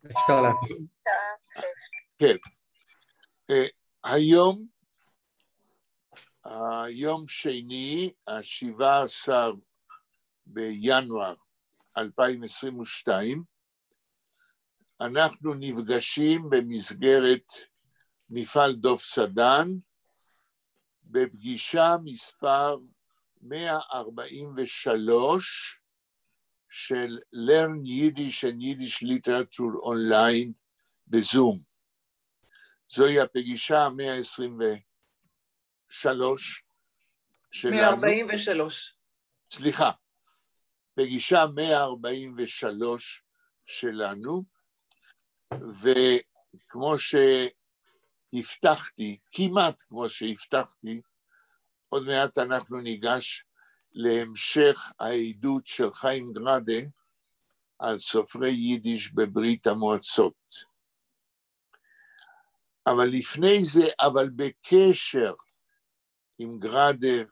אפשר להתחיל. כן. היום שני, 17 בינואר 2022, אנחנו נפגשים במסגרת מפעל דוב סדן, בפגישה מספר 143 של Learn Yiddish and Yiddish Literature Online בזום. זוהי הפגישה 123 שלנו. 143. סליחה, פגישה 143 שלנו, וכמו שהבטחתי, כמעט כמו שהבטחתי, עוד מעט אנחנו ניגש להמשך העדות של חיים גראדה על סופרי יידיש בברית המועצות. אבל לפני זה, אבל בקשר עם גראדה,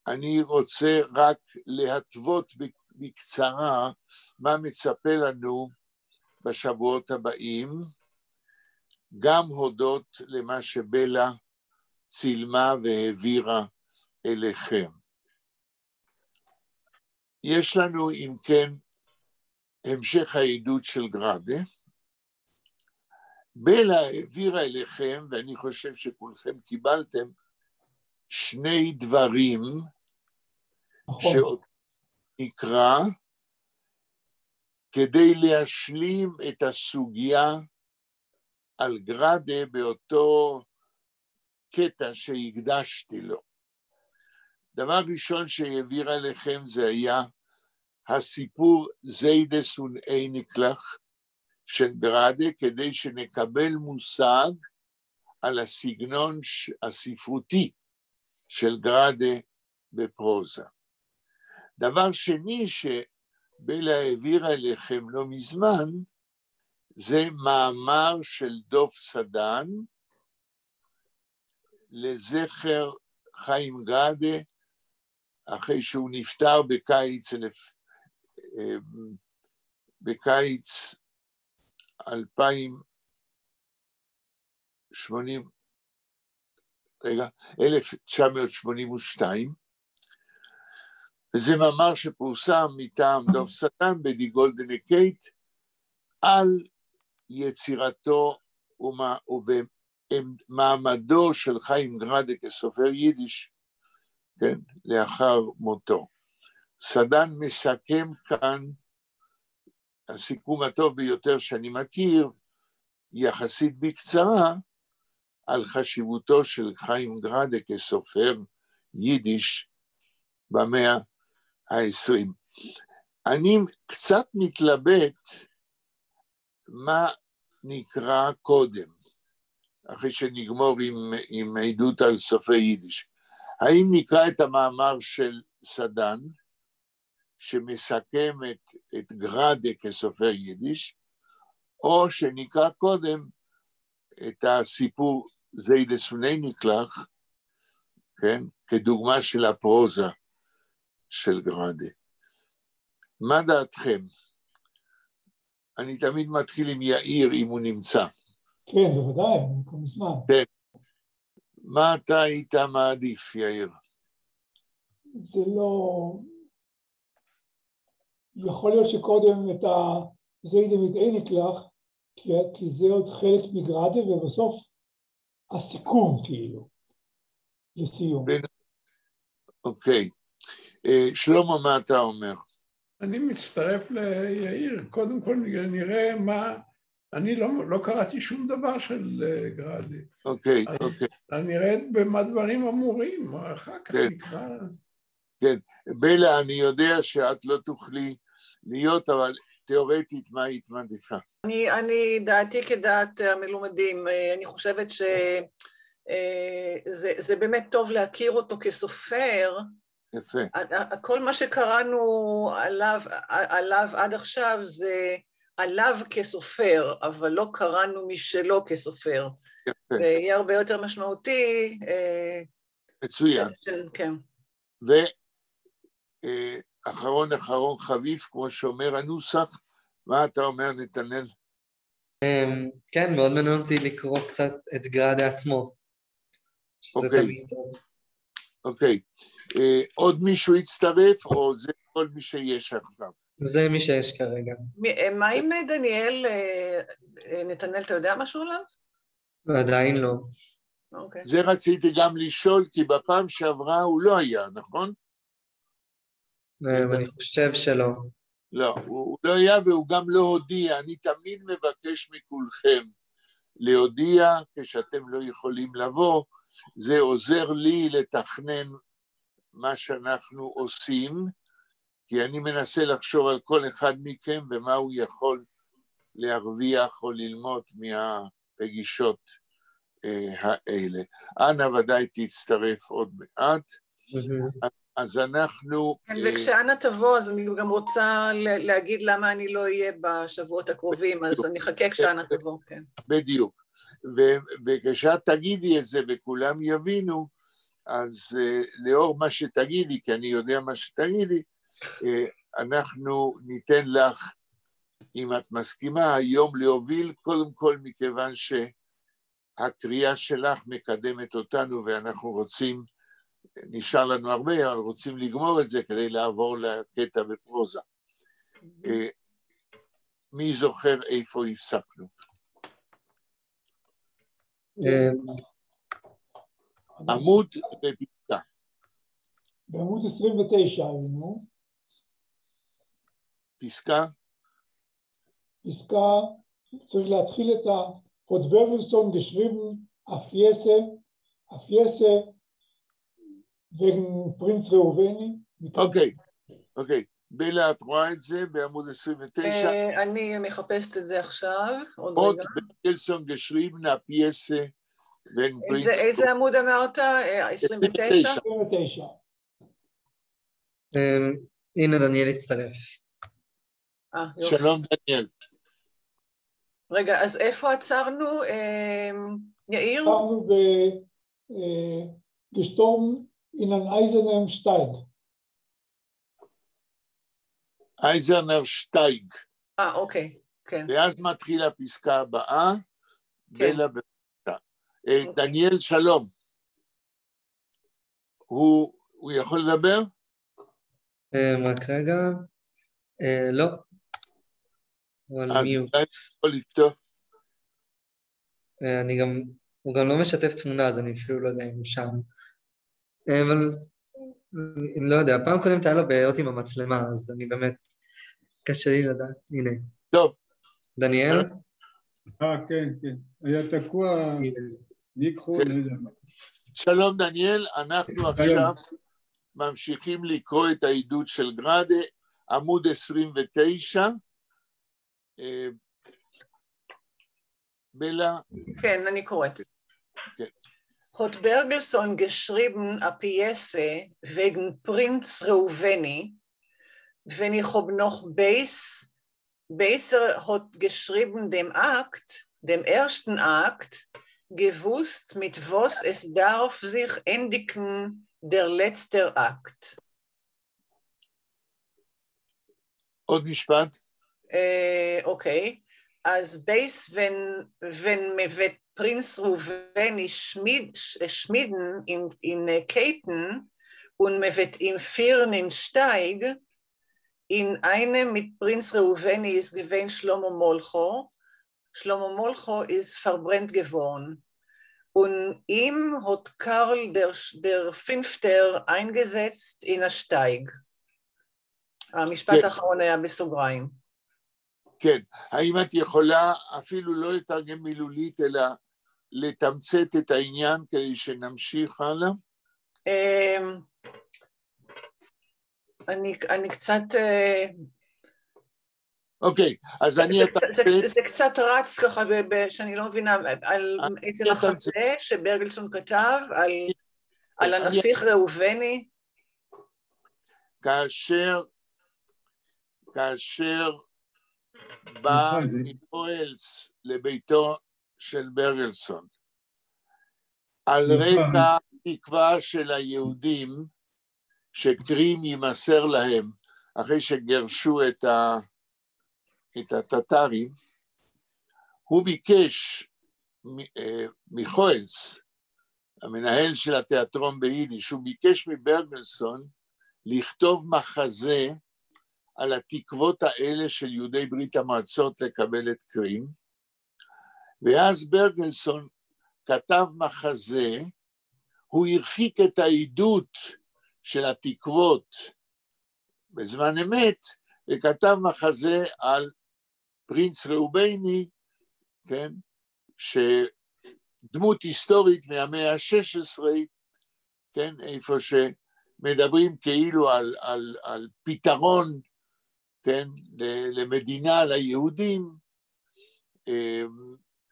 אני רוצה רק להתוות בקצרה מה מצפה לנו בשבועות הבאים, גם הודות למה שבלה צילמה והעבירה אליכם. יש לנו אם כן המשך העדות של גראדה. בלה העבירה אליכם, ואני חושב שכולכם קיבלתם, שני דברים שנקרא כדי להשלים את הסוגיה על גראדה באותו קטע שהקדשתי לו. דבר ראשון שהעבירה אליכם זה היה הסיפור זיידס ואיניקלח של גראדה, כדי שנקבל מושג על הסגנון הספרותי של גראדה בפרוזה. דבר שני שבלה העבירה אליכם לא מזמן, זה מאמר של דוב סדן לזכר חיים גראדה, אחרי שהוא נפטר בקיץ 1982, וזה מאמר שפורסם מטעם דוב סדן בדי גולדן קייט על יצירתו ומעמדו של חיים גראדה כסופר יידיש, כן, לאחר מותו. סדן מסכם כאן, הסיכום הטוב ביותר שאני מכיר, יחסית בקצרה, על חשיבותו של חיים גראדה כסופר יידיש במאה ה-20. אני קצת מתלבט מה נקרא קודם, אחרי שנגמור עם עדות על סופר יידיש. האם נקרא את המאמר של סדן, שמסכם את גראדה כסופר יידיש, או שנקרא קודם את הסיפור זיידס ואיניקלח, כן, כדוגמה של הפרוזה של גראדה. מה דעתכם? אני תמיד מתחיל עם יאיר, אם הוא נמצא. כן, בוודאי, אני כל הזמן. כן. מה אתה היית מעדיף, יאיר? זה לא... יכול להיות שקודם את הזיידה ואיניקלח, כי זה עוד חלק מגראדה, ובסוף הסיכום כאילו, לסיום. אוקיי. שלמה, מה אתה אומר? אני מצטרף ליאיר. קודם כל נראה מה... אני לא קראתי שום דבר של גראדה. אוקיי. אני נראה במה דברים אמורים, אחר כך נקרא... כן, בלה, אני יודע שאת לא תוכלי להיות, אבל תיאורטית מה היית מעדיפה? אני דעתי כדעת המלומדים, אני חושבת שזה באמת טוב להכיר אותו כסופר. יפה. כל מה שקראנו עליו עד עכשיו זה עליו כסופר, אבל לא קראנו משלו כסופר. יפה. ויהיה הרבה יותר משמעותי. מצוין. כן. ואחרון חביב, כמו שאומר הנוסח, מה אתה אומר, נתנאל? כן, מאוד מעניין אותי לקרוא קצת את גראדה עצמו. שזה תמיד טוב. אוקיי. עוד מישהו יצטרף, או זה כל מי שיש עכשיו? זה מי שיש כרגע. מה עם דניאל? נתנאל, אתה יודע משהו עליו? עדיין לא. אוקיי. זה רציתי גם לשאול, כי בפעם שעברה הוא לא היה, נכון? אני חושב שלא. לא, הוא לא היה והוא גם לא הודיע. אני תמיד מבקש מכולכם להודיע כשאתם לא יכולים לבוא. זה עוזר לי לתכנן מה שאנחנו עושים, כי אני מנסה לחשוב על כל אחד מכם ומה הוא יכול להרוויח או ללמוד מהפגישות האלה. אנה ודאי תצטרף עוד מעט. אז אנחנו... כן, וכשאנה תבוא, אז אני גם רוצה להגיד למה אני לא אהיה בשבועות הקרובים, אז אני אחכה כשאנה תבוא, כן. בדיוק. וכשאת תגידי את זה וכולם יבינו, אז לאור מה שתגידי, כי אני יודע מה שתגידי, אנחנו ניתן לך, אם את מסכימה, היום להוביל, קודם כל מכיוון שהקריאה שלך מקדמת אותנו, ואנחנו רוצים, נשאר לנו הרבה, אבל רוצים לגמור את זה כדי לעבור לקטע בפרוזה. מי זוכר איפה הפסקנו? עמוד בפסקה. בעמוד 29 היינו. פסקה? פסקה, צריך להתחיל את hat Bergson geschrieben, Afiese wegen Prinz Reuveni. אוקיי. בלה, את רואה את זה בעמוד 29? אני מחפשת את זה עכשיו, עוד רגע. רגע. hat Bergson geschrieben, Afiese wegen Prinz Reuveni. איזה עמוד אמרת? 29? 29. הנה דניאל הצטרף. יופי. שלום דניאל. רגע, אז איפה עצרנו, יאיר? עצרנו gestorben in ein eisernem Steig. אייזרנר שטייג. אוקיי, כן. ואז מתחיל הפסקה הבאה, בלה בפסקה. דניאל, שלום. הוא יכול לדבר? רק רגע. לא. אז אולי יכול לפתוח. הוא גם לא משתף תמונה, אז אני אפילו לא יודע אם הוא שם. אבל אני לא יודע, פעם קודם היה לו בעיות עם המצלמה, אז אני באמת קשה לי לדעת. הנה. טוב. דניאל? כן. היה תקוע, ניקחו, לא יודע מה. שלום דניאל, אנחנו עכשיו ממשיכים לקרוא את העדות של גראדה, עמוד 29. בלה. כן, אני קוראת. כן. hat Bergson geschrieben a Piese wegen Prinz Reuveni, wenn ich hab noch besser hat geschrieben dem ersten Akt, gewusst, mit was es darf sich endigen der letzte Akt. עוד משפט? אוקיי. אז wenn mit Prinz Reuveni schmieden in Ketten und mit ihm führen in Steig, in einem mit Prinz Reuveni ist gewesen Shlomo Molcho. Shlomo Molcho ist verbrennt geworden. Und ihm hat Karl der Fünfter eingesetzt in der Steig. המשפט האחרון היה בסוגריים. כן, האם את יכולה אפילו לא לתרגם מילולית, אלא לתמצת את העניין כדי שנמשיך הלאה? אני קצת... אוקיי, אז אני... זה קצת רץ ככה, שאני לא מבינה, על איזה מחזה שברגלסון כתב, על הנסיך ראובני. כאשר בא מפואלס לביתו של ברגלסון, על רקע תקווה של היהודים שקרים יימסר להם, אחרי שגרשו את את הטטרים, הוא ביקש מחוילס, המנהל של התיאטרון ביידיש, הוא ביקש מברגלסון לכתוב מחזה על התקוות האלה של יהודי ברית המועצות לקבל את קרים, ואז ברגלסון כתב מחזה, הוא הרחיק את העדות של התקוות בזמן אמת, וכתב מחזה על פרינץ ראובני, כן, שדמות היסטורית מהמאה ה-16, כן, איפה שמדברים כאילו על פתרון, כן, למדינה, ליהודים,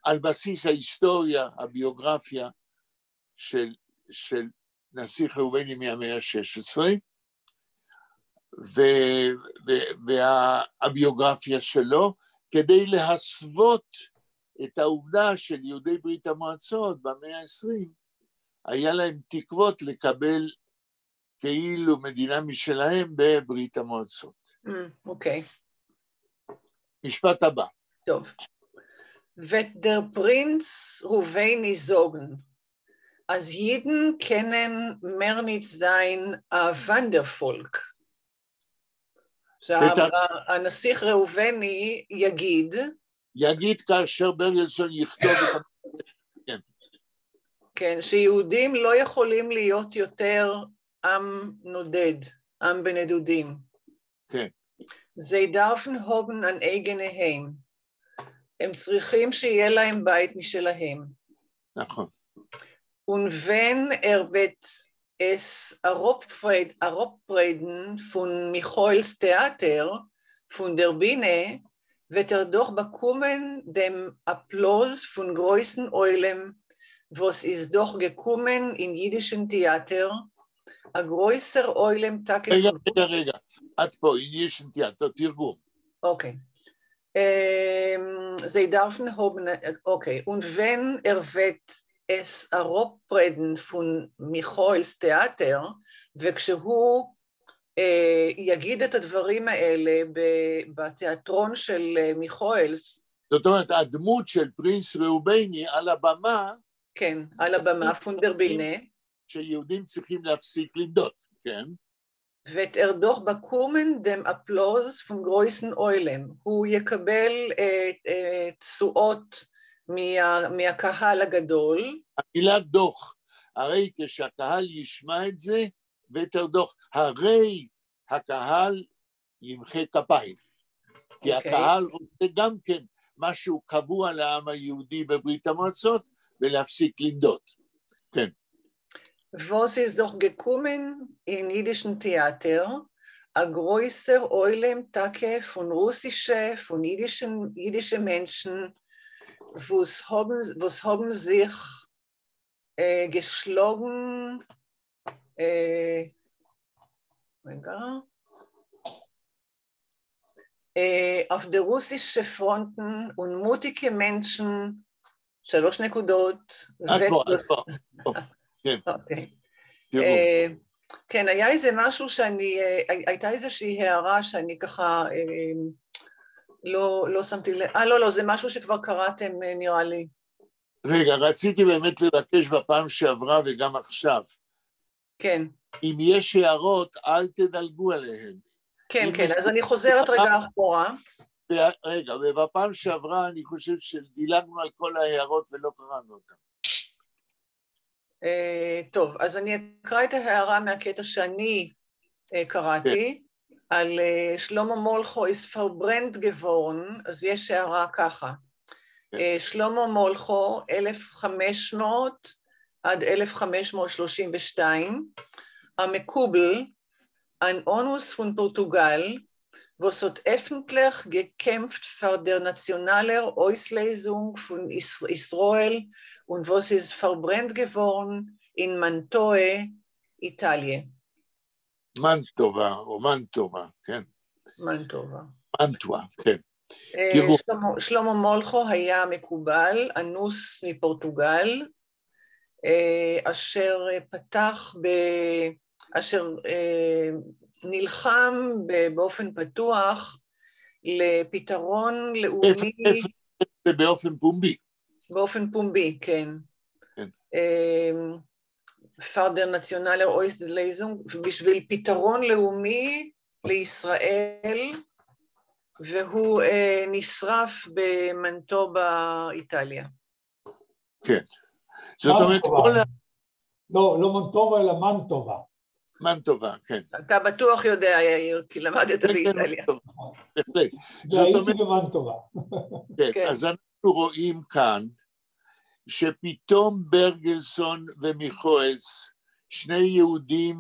על בסיס ההיסטוריה, הביוגרפיה של נסיך ראובני מהמאה ה-16, והביוגרפיה שלו, כדי להסוות את העובדה של יהודי ברית המועצות במאה ה-20, היה להם תקוות לקבל כאילו מדינה משלהם בברית המועצות. אוקיי. משפט הבא. טוב. Wird der Prinz Ruveni sagen, als jeden kennen mehr nicht sein Wandervolk. שהנסיך ראובני יגיד כאשר ברגלסון יכתוב את כן. כן, שיהודים לא יכולים להיות יותר עם נודד, עם בנדודים. כן. Sie dürfen haben an eigene Heim. הם צריכים שיהיה להם בית משלהם. נכון. Und wenn wird es Aroppreden von Michaels Theater, von der Bühne, wird doch bekommen dem Applaus von größten Eulen, was ist doch gekommen in jüdischen Theater, a größer Eulen Tage... רגע, עד פה, in jüdischen Theater, תרגום. Okay. Sie dürfen haben, okay, und wenn wird es Aroppreden von מיכאלס תיאטר, וכשהוא יגיד את הדברים האלה בתיאטרון של מיכאלס, זאת אומרת, הדמות של פרינס ראובני על הבמה, כן, על הבמה, פונדרבינה, שיהודים צריכים להפסיק לנדוד, כן? wird doch bekommen dem Applaus von größten Eulen, הוא יקבל תשואות מהקהל הגדול. המילה דוח, הרי כשהקהל ישמע את זה, ותרדוך, הרי הקהל ימחה כפיים. כי הקהל רוצה גם כן משהו קבוע לעם היהודי בברית המועצות, ולהפסיק לנדוד. כן. Was ist doch gekommen in jüdischen Theater, a größer Eulen Tage von jüdischen Menschen, was haben sich geschlagen auf der russischen Fronten und mutige Menschen, 3 נקודות. כן, היה איזה משהו הייתה איזושהי הערה שאני ככה לא שמתי לב, לא, זה משהו שכבר קראתם נראה לי. רגע, רציתי באמת לבקש בפעם שעברה וגם עכשיו. כן. אם יש הערות, אל תדלגו עליהן. כן, אז אני חוזרת רגע אחורה. רגע, ובפעם שעברה אני חושב שדילגנו על כל ההערות ולא קראנו אותן. טוב, אז אני אקרא את ההערה מהקטע שאני קראתי, על שלמה מולכו is verbrand geworden, אז יש הערה ככה. שלמה מולכו, 1500 עד 1532, המקובל, ein Onus von Portugal, was hat öffentlich gekämpft für die nationale Auslösung von Israel und was ist verbrannt geworden in Mantoe, Italien. מנטובה, או מנטובה, כן. מנטובה. מנטובה, כן. שלמה מולכו היה מקובל, אנוס מפורטוגל, אשר נלחם באופן פתוח לפתרון לאומי... זה באופן פומבי. באופן פומבי, כן. כן. פרדר נציונלר אויסט לייזונג, בשביל פתרון לאומי לישראל, והוא נשרף במנטובה, איטליה. כן. זאת אומרת, לא מנטובה, אלא מנטובה. מנטובה, כן. אתה בטוח יודע, יאיר, כי למדת באיטליה. בהחלט. והייתי במנטובה. כן, אז אנחנו רואים כאן, שפתאום ברגלסון ומיכואס, שני יהודים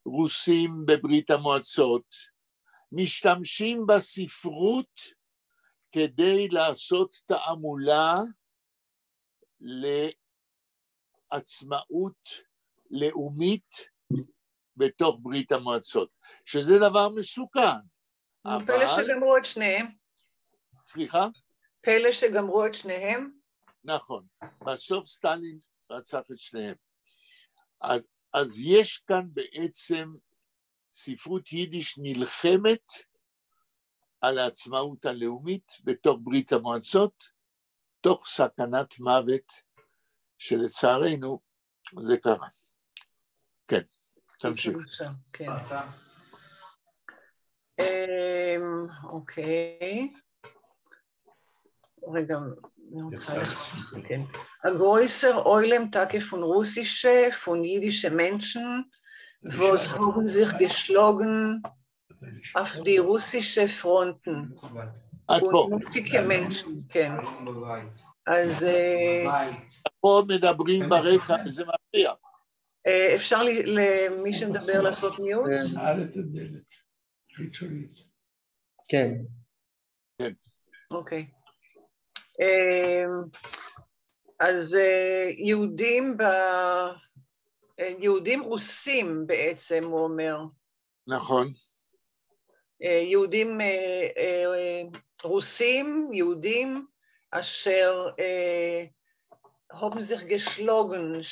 רוסים בברית המועצות, משתמשים בספרות כדי לעשות תעמולה לעצמאות לאומית בתוך ברית המועצות, שזה דבר מסוכן. פלא שגמרו את שניהם. סליחה? פלא שגמרו את שניהם. נכון, בסוף סטלין רצח את שניהם. אז יש כאן בעצם ספרות יידיש נלחמת על העצמאות הלאומית בתוך ברית המועצות, תוך סכנת מוות שלצערנו זה קרה. כן, תמשיך. כן. אוקיי. רגע, אני רוצה כן. Größer Eulen Tage von russische, von jüdische Menschen, was haben sich geschlagen auf die russische Fronten. Und mutige Menschen, כן. אז... פה מדברים ברקע, וזה מפריע. אפשר למי שמדבר לעשות מיוט? נעל את הדלת, חיצונית. כן. כן. אוקיי. אז יהודים רוסים בעצם, הוא אומר. נכון. יהודים רוסים, יהודים אשר haben sich geschlagen,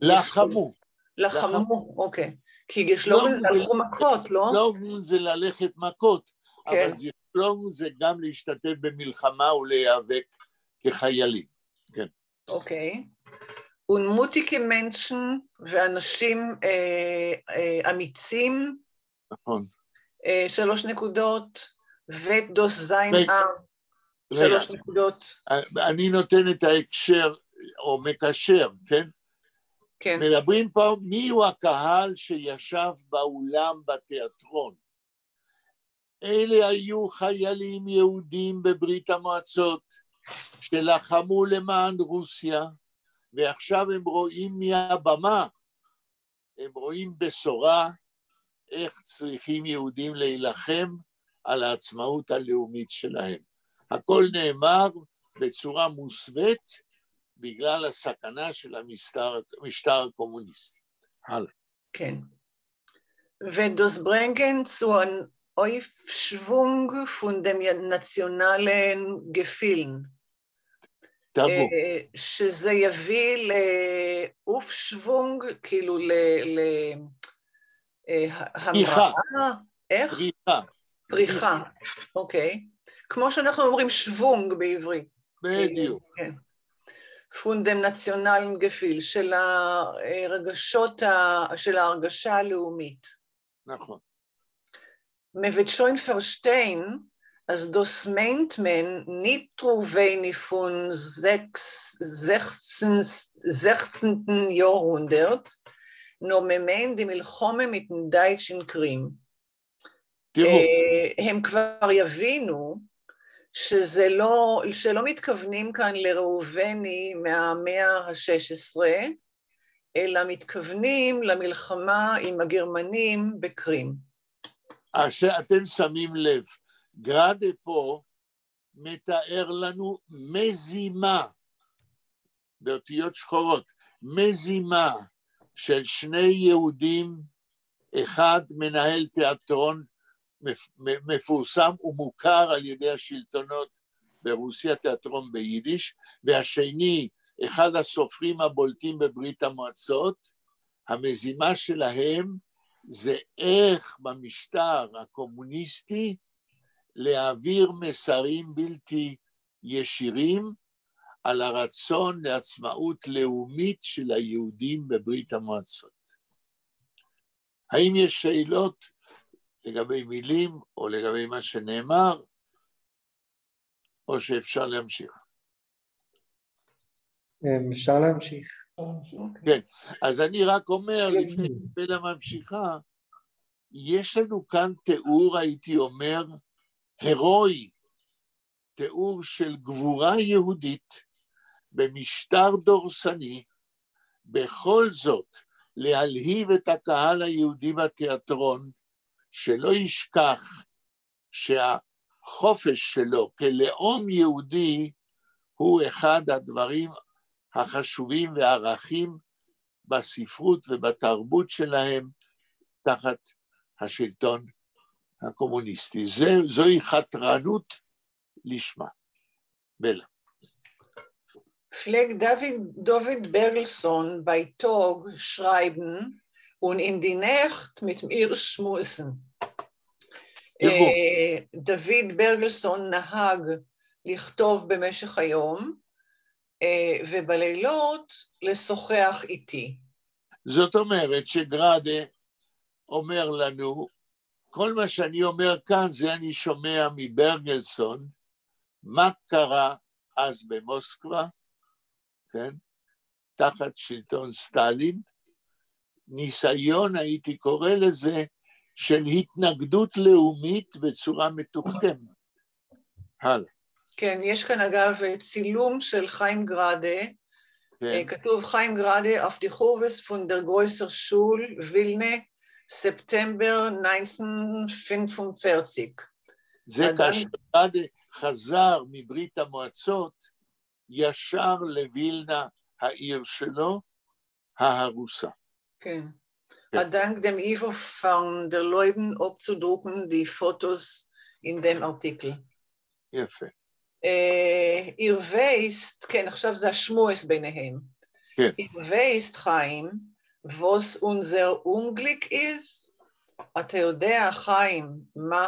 לחמו. לחמו, אוקיי. כי גשלוגן זה הלכו מכות, לא? גשלוגן זה ללכת מכות, אבל גשלוגן זה גם להשתתף במלחמה ולהיאבק כחיילים. כן. אוקיי. ומוטיקי מנשן ואנשים אמיצים, נכון. 3 נקודות, ודוס זין 3 נקודות. אני נותן את ההקשר, או מקשר, כן? כן. מדברים פה מי הוא הקהל שישב באולם בתיאטרון. אלה היו חיילים יהודים בברית המועצות, שלחמו למען רוסיה, ועכשיו הם רואים מהבמה, הם רואים בשורה, איך צריכים יהודים להילחם על העצמאות הלאומית שלהם. הכל נאמר בצורה מוסווית, בגלל הסכנה של המשטר הקומוניסטי. הלאה. כן. ודוס ברנגן צו אן אויפשוונג פון דם נציונלן גפילן. תרגום. שזה יביא לאופשוונג, כאילו פריחה. איך? פריחה. פריחה, אוקיי. כמו שאנחנו אומרים שוונג בעברית. בדיוק. כן. פון דם נציונלן גפיל, של הרגשות, של ההרגשה הלאומית. נכון. מבית שוין פרשטיין, אז דוס מיינטמן ניטרו וייני פון 16. Jahrhundert, נוממן די מלחומה מיטן דייטשן קרים. תראו. הם כבר יבינו, שלא מתכוונים כאן לראובני מהמאה ה-16, אלא מתכוונים למלחמה עם הגרמנים בקרים. אתם שמים לב, גראדה פה מתאר לנו מזימה, באותיות שחורות, מזימה של שני יהודים, אחד מנהל תיאטרון, מפורסם ומוכר על ידי השלטונות ברוסיה, תיאטרון ביידיש, והשני, אחד הסופרים הבולטים בברית המועצות, המזימה שלהם זה איך במשטר הקומוניסטי להעביר מסרים בלתי ישירים על הרצון לעצמאות לאומית של היהודים בברית המועצות. האם יש שאלות לגבי מילים או לגבי מה שנאמר, או שאפשר להמשיך? אפשר להמשיך. כן, אז אני רק אומר, לפני שפלה ממשיכה, יש לנו כאן תיאור, הייתי אומר, הירואי, תיאור של גבורה יהודית במשטר דורסני, בכל זאת להלהיב את הקהל היהודי בתיאטרון, שלא ישכח שהחופש שלו כלאום יהודי הוא אחד הדברים החשובים והערכים בספרות ובתרבות שלהם תחת השלטון הקומוניסטי. זוהי חתרנות לשמה. בלה. Pflegt David Bergelsson bei Tag schreiben und in die Nacht mit mir schmusen. דוד ברגלסון נהג לכתוב במשך היום, ובלילות לשוחח איתי. זאת אומרת שגראדה אומר לנו, כל מה שאני אומר כאן זה אני שומע מברגלסון, מה קרה אז במוסקבה, כן? תחת שלטון סטלין, ניסיון הייתי קורא לזה, של התנגדות לאומית בצורה מתוחכמת. הלאה. כן, יש כאן אגב צילום של חיים גראדה, כן. כתוב חיים גראדה, auf die Hoves von der Größer Schule, Vilna, ספטמבר 1945. זה כאשר גראדה חזר מברית המועצות, ישר לווילנה, העיר שלו, ההרוסה. כן. Dank dem Ivo von der Leuben abzudrucken die Fotos in dem Artikel. יפה. ihr wisst, כן, עכשיו זה השמועס ביניהם. כן. ihr wisst, חיים, was unser Unglück ist? אתה יודע, חיים, מה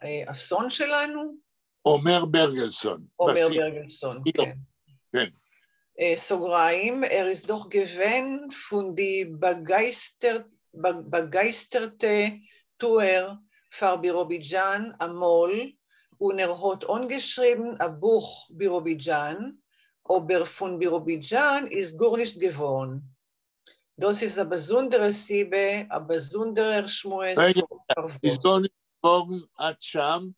האסון שלנו? אומר ברגלסון. אומר ברגלסון, כן. כן. סוגריים, ist doch gewesen von die begeisterte Tour für Birobidjan amol und hat angeschrieben ein Buch Birobidjan, aber von Birobidjan ist gar nicht geworden. Das ist eine besondere Siebe, ein besonderer Schmues. תזכור נזכור עד שם,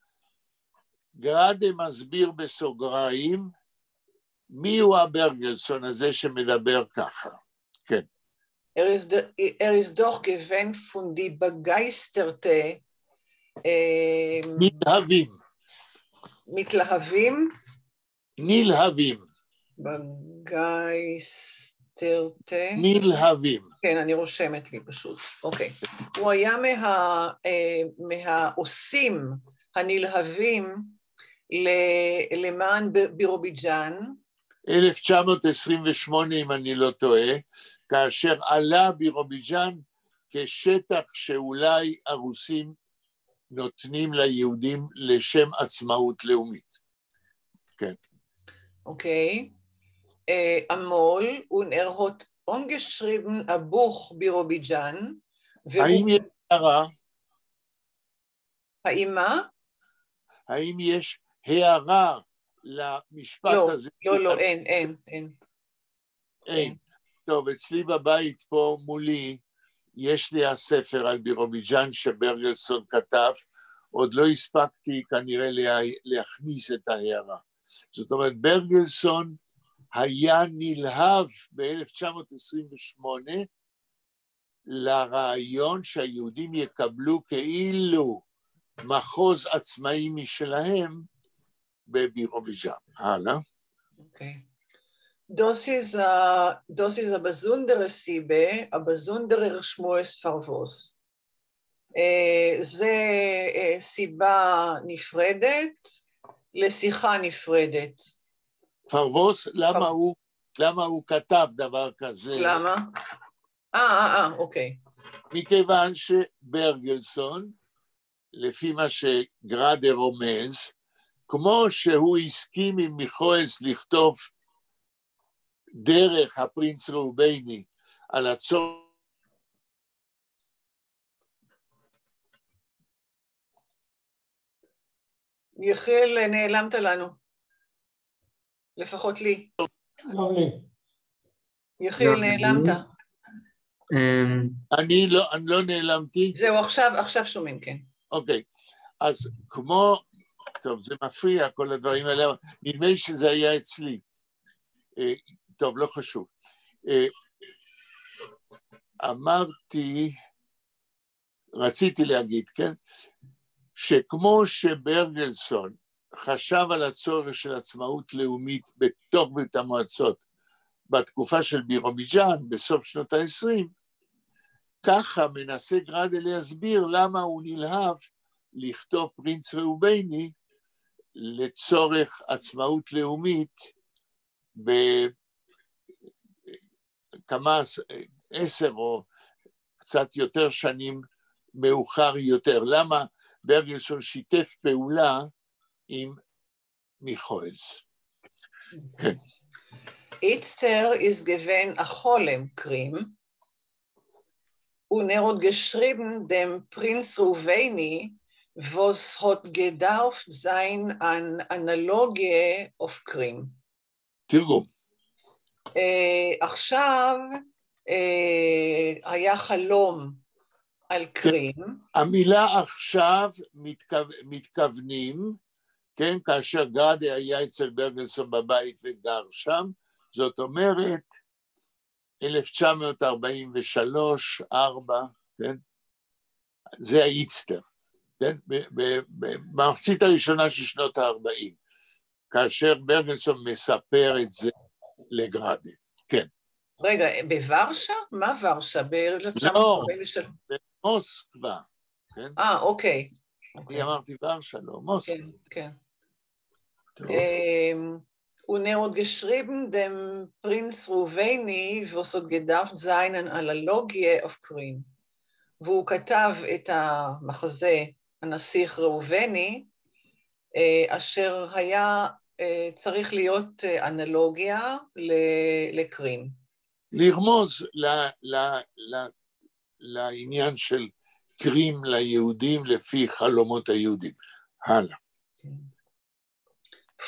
גראדה מסביר בסוגריים, מי הוא הברגלסון הזה שמדבר ככה? כן. ist doch gewesen von die begeisterte מתלהבים. מתלהבים? נלהבים. begeisterte. נלהבים. כן, אני רושמת לי פשוט. אוקיי. הוא היה מהעושים הנלהבים למען בירוביג'אן. 1928, אם אני לא טועה, כאשר עלה בירוביג'אן כשטח שאולי הרוסים נותנים ליהודים לשם עצמאות לאומית. כן. אוקיי. אמול, und hat angeschrieben ein Buch בירוביג'אן. האם יש הערה? האם מה? האם יש הערה למשפט הזה? לא, אין. אין. טוב, אצלי בבית פה מולי, יש לי הספר על בירוביג'אן שברגלסון כתב, עוד לא הספקתי כנראה להכניס את ההערה. זאת אומרת, ברגלסון היה נלהב ב-1928 לרעיון שהיהודים יקבלו כאילו מחוז עצמאי משלהם בבירוביג'אן. הלאה. אוקיי. Das ist eine besondere Siebe, ein besonderer Schmues Farvos. זה סיבה נפרדת לשיחה נפרדת. פרבוס, למה הוא כתב דבר כזה? למה? אוקיי. מכיוון שברגלסון לפי מה שגראדה רומז, כמו שהוא הסכים עם מיכואלס לכתוב דרך הפרינץ ראובני על הצורך, יחיאל, נעלמת לנו. לפחות לי. גם לי. יחיאל, גם נעלמת. לי. אני לא נעלמתי. זהו, עכשיו שומעים, כן. אוקיי, אז כמו, טוב, זה מפריע כל הדברים האלה, נדמה לי שזה היה אצלי. טוב, לא חשוב. רציתי להגיד, כן, שכמו שברגלסון חשב על הצורך של עצמאות לאומית בתוך ברית המועצות בתקופה של בירוביג'אן בסוף שנות ה-20, ככה מנסה גראדה להסביר למה הוא נלהב לכתוב פרינץ ראובני לצורך עצמאות לאומית בכמה 10 או קצת יותר שנים מאוחר יותר. למה ברגלסון שיתף פעולה עם מיכואלס? כן. Itzter ist gewesen a Cholem-Krim und hat geschrieben dem Prinz Ruveni, was hat gedarf sein an Analogie auf Krim. תרגום. עכשיו היה חלום על קרים. המילה עכשיו מתכוונים, כן, כאשר גראדה היה אצל ברגלסון בבית וגר שם, זאת אומרת 1943, 4, כן? זה האיצטר, כן? במחצית הראשונה של שנות ה-40, כאשר ברגלסון מספר את זה לגראדה, כן. רגע, בוורשה? מה ורשה? לא, במוסקבה, כן? אוקיי. אני אמרתי ורשה, לא, מוסקבה. כן, כן. Und hat geschrieben dem Prinz Ruveni, was hat gedacht sein an Analogie auf Krim. והוא כתב את המחזה הנסיך ראובני, אשר היה צריך להיות אנלוגיה לקרים. לרמוז לעניין של קרים ליהודים לפי חלומות היהודים. הלאה.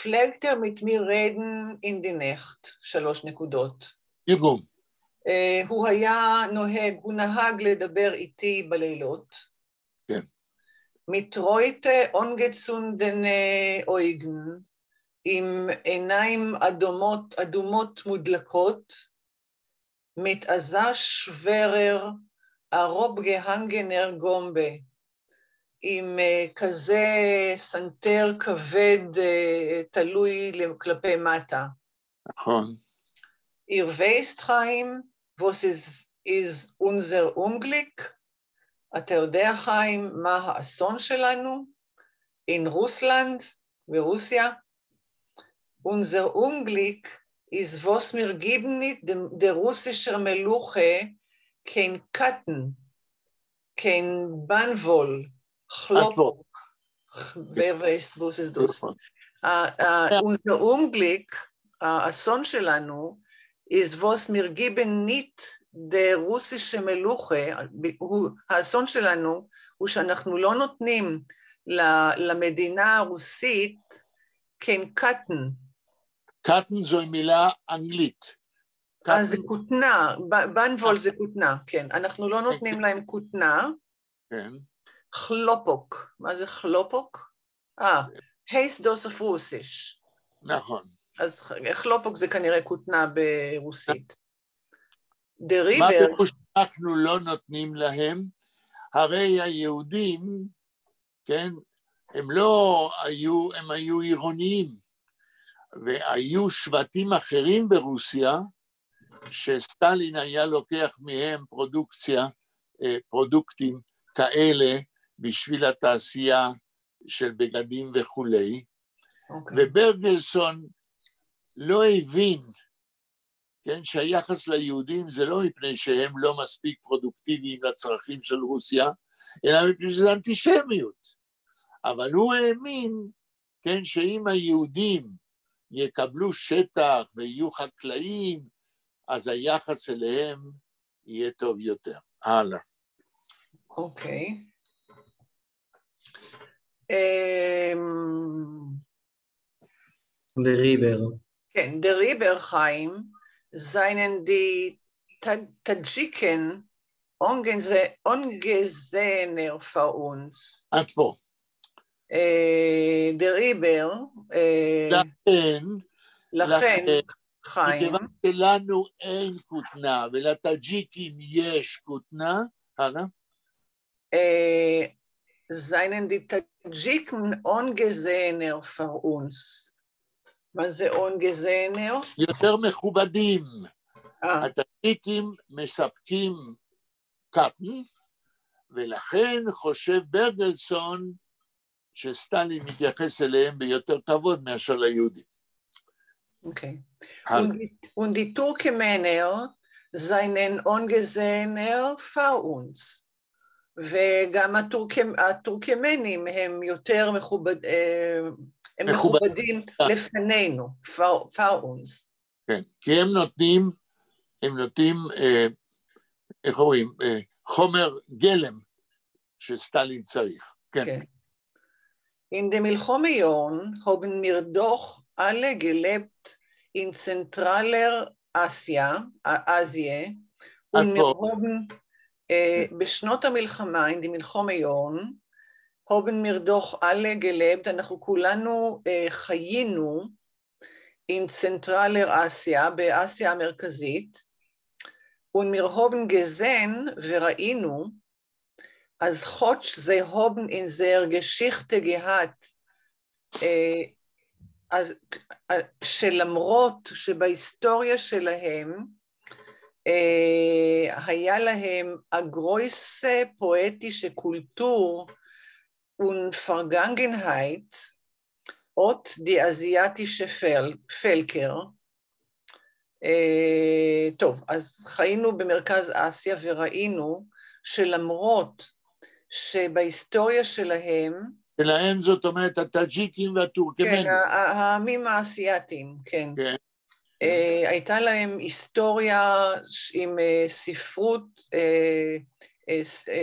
Pflegt mit mir reden in die Nacht, 3 נקודות. תרגום. הוא נהג לדבר איתי בלילות. כן. mit Reute ungezundene Augen, עם עיניים אדומות מודלקות, mit עזה שוורר, הרוב גהנגנר גומבה, עם כזה סנטר כבד תלוי כלפי מטה. נכון. Ihr wisst, Chaim, was ist unser Unglück? אתה יודע, חיים, מה האסון שלנו? In Russland, ברוסיה. Unser Unglück ist, was mir geben nicht der russische Meluche kein Katten, kein Banvol, Chlopok. Wer weiß, was ist das? Unser Unglück, האסון שלנו, ist, was mir geben nicht der russische Meluche, האסון שלנו הוא שאנחנו לא נותנים למדינה הרוסית כן קטן. קטן זו מילה אנגלית. זה כותנה, בנבול זה כותנה, כן. אנחנו לא נותנים להם כותנה. כן. חלופוק. מה זה חלופוק? הייס דוסף רוסיש. נכון. אז חלופוק זה כנראה כותנה ברוסית. מה פירוש שאנחנו לא נותנים להם? הרי היהודים, כן, הם היו עירוניים, והיו שבטים אחרים ברוסיה, שסטלין היה לוקח מהם פרודוקטים כאלה, בשביל התעשייה של בגדים וכולי, וברגלסון לא הבין, כן, שהיחס ליהודים זה לא מפני שהם לא מספיק פרודוקטיביים לצרכים של רוסיה, אלא מפני שזה אנטישמיות. אבל הוא האמין, כן, שאם היהודים יקבלו שטח ויהיו חקלאים, אז היחס אליהם יהיה טוב יותר. הלאה. אוקיי. דריבר. כן, דריבר חיים, seien die Tadschiken ungesehener für uns. עד פה. דריבר, לכן, חיים, מכיוון שלנו אין כותנה, ולטאג'יקים יש כותנה, הלאה. seien die Tadschiken ungesehener für uns. מה זה ungesehener? יותר מכובדים. הטאג'יקים מספקים קטן, ולכן חושב ברגלסון שסטלין מתייחס אליהם ביותר כבוד מאשר ליהודים. אוקיי. Und die Turkmener seien ungesehener für uns. וגם הטורקמנים הם יותר מכובדים לפנינו, für uns. כן, כי הם נותנים, איך אומרים, חומר גלם שסטלין צריך. כן. In dem Milchomeion haben wir doch alle gelebt in zentraler Asie, und wir haben בשנות המלחמה, in dem Milchomeion, haben wir doch alle gelebt, אנחנו כולנו חיינו in zentraler Asia, באסיה המרכזית, und wir haben gesehen וראינו, אז חוץ זה haben in der Geschichte gehabt, שלמרות שבהיסטוריה שלהם, היה להם הגרויסה פואטישה קולטור und Vergangenheit, אות די אזייטישה פלקר. טוב, אז חיינו במרכז אסיה וראינו שלמרות שבהיסטוריה שלהם, זאת אומרת הטאג'יקים והטורקמנים. כן, העמים האסייתיים, כן. כן. הייתה להם היסטוריה עם ספרות,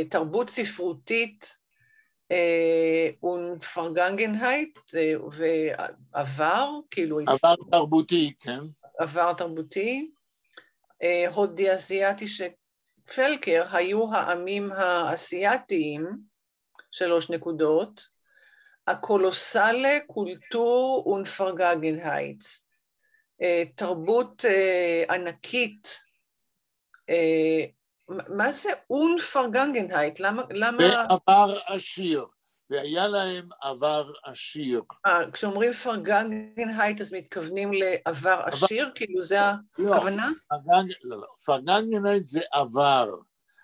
תרבות ספרותית, ופרגנגנהייט, ועבר, כאילו... עבר תרבותי, כן. עבר תרבותי. הודי אסייתי שפלקר היו העמים האסייתיים, 3 נקודות, הקולוסלה קולטור ופרגנגנהייט. תרבות ענקית, מה זה אונפרגנגנהייט? למה... ועבר עשיר, והיה להם עבר עשיר. כשאומרים פרגנגנהייט אז מתכוונים לעבר עשיר? כאילו זה הכוונה? לא, פרגנגנהייט זה עבר.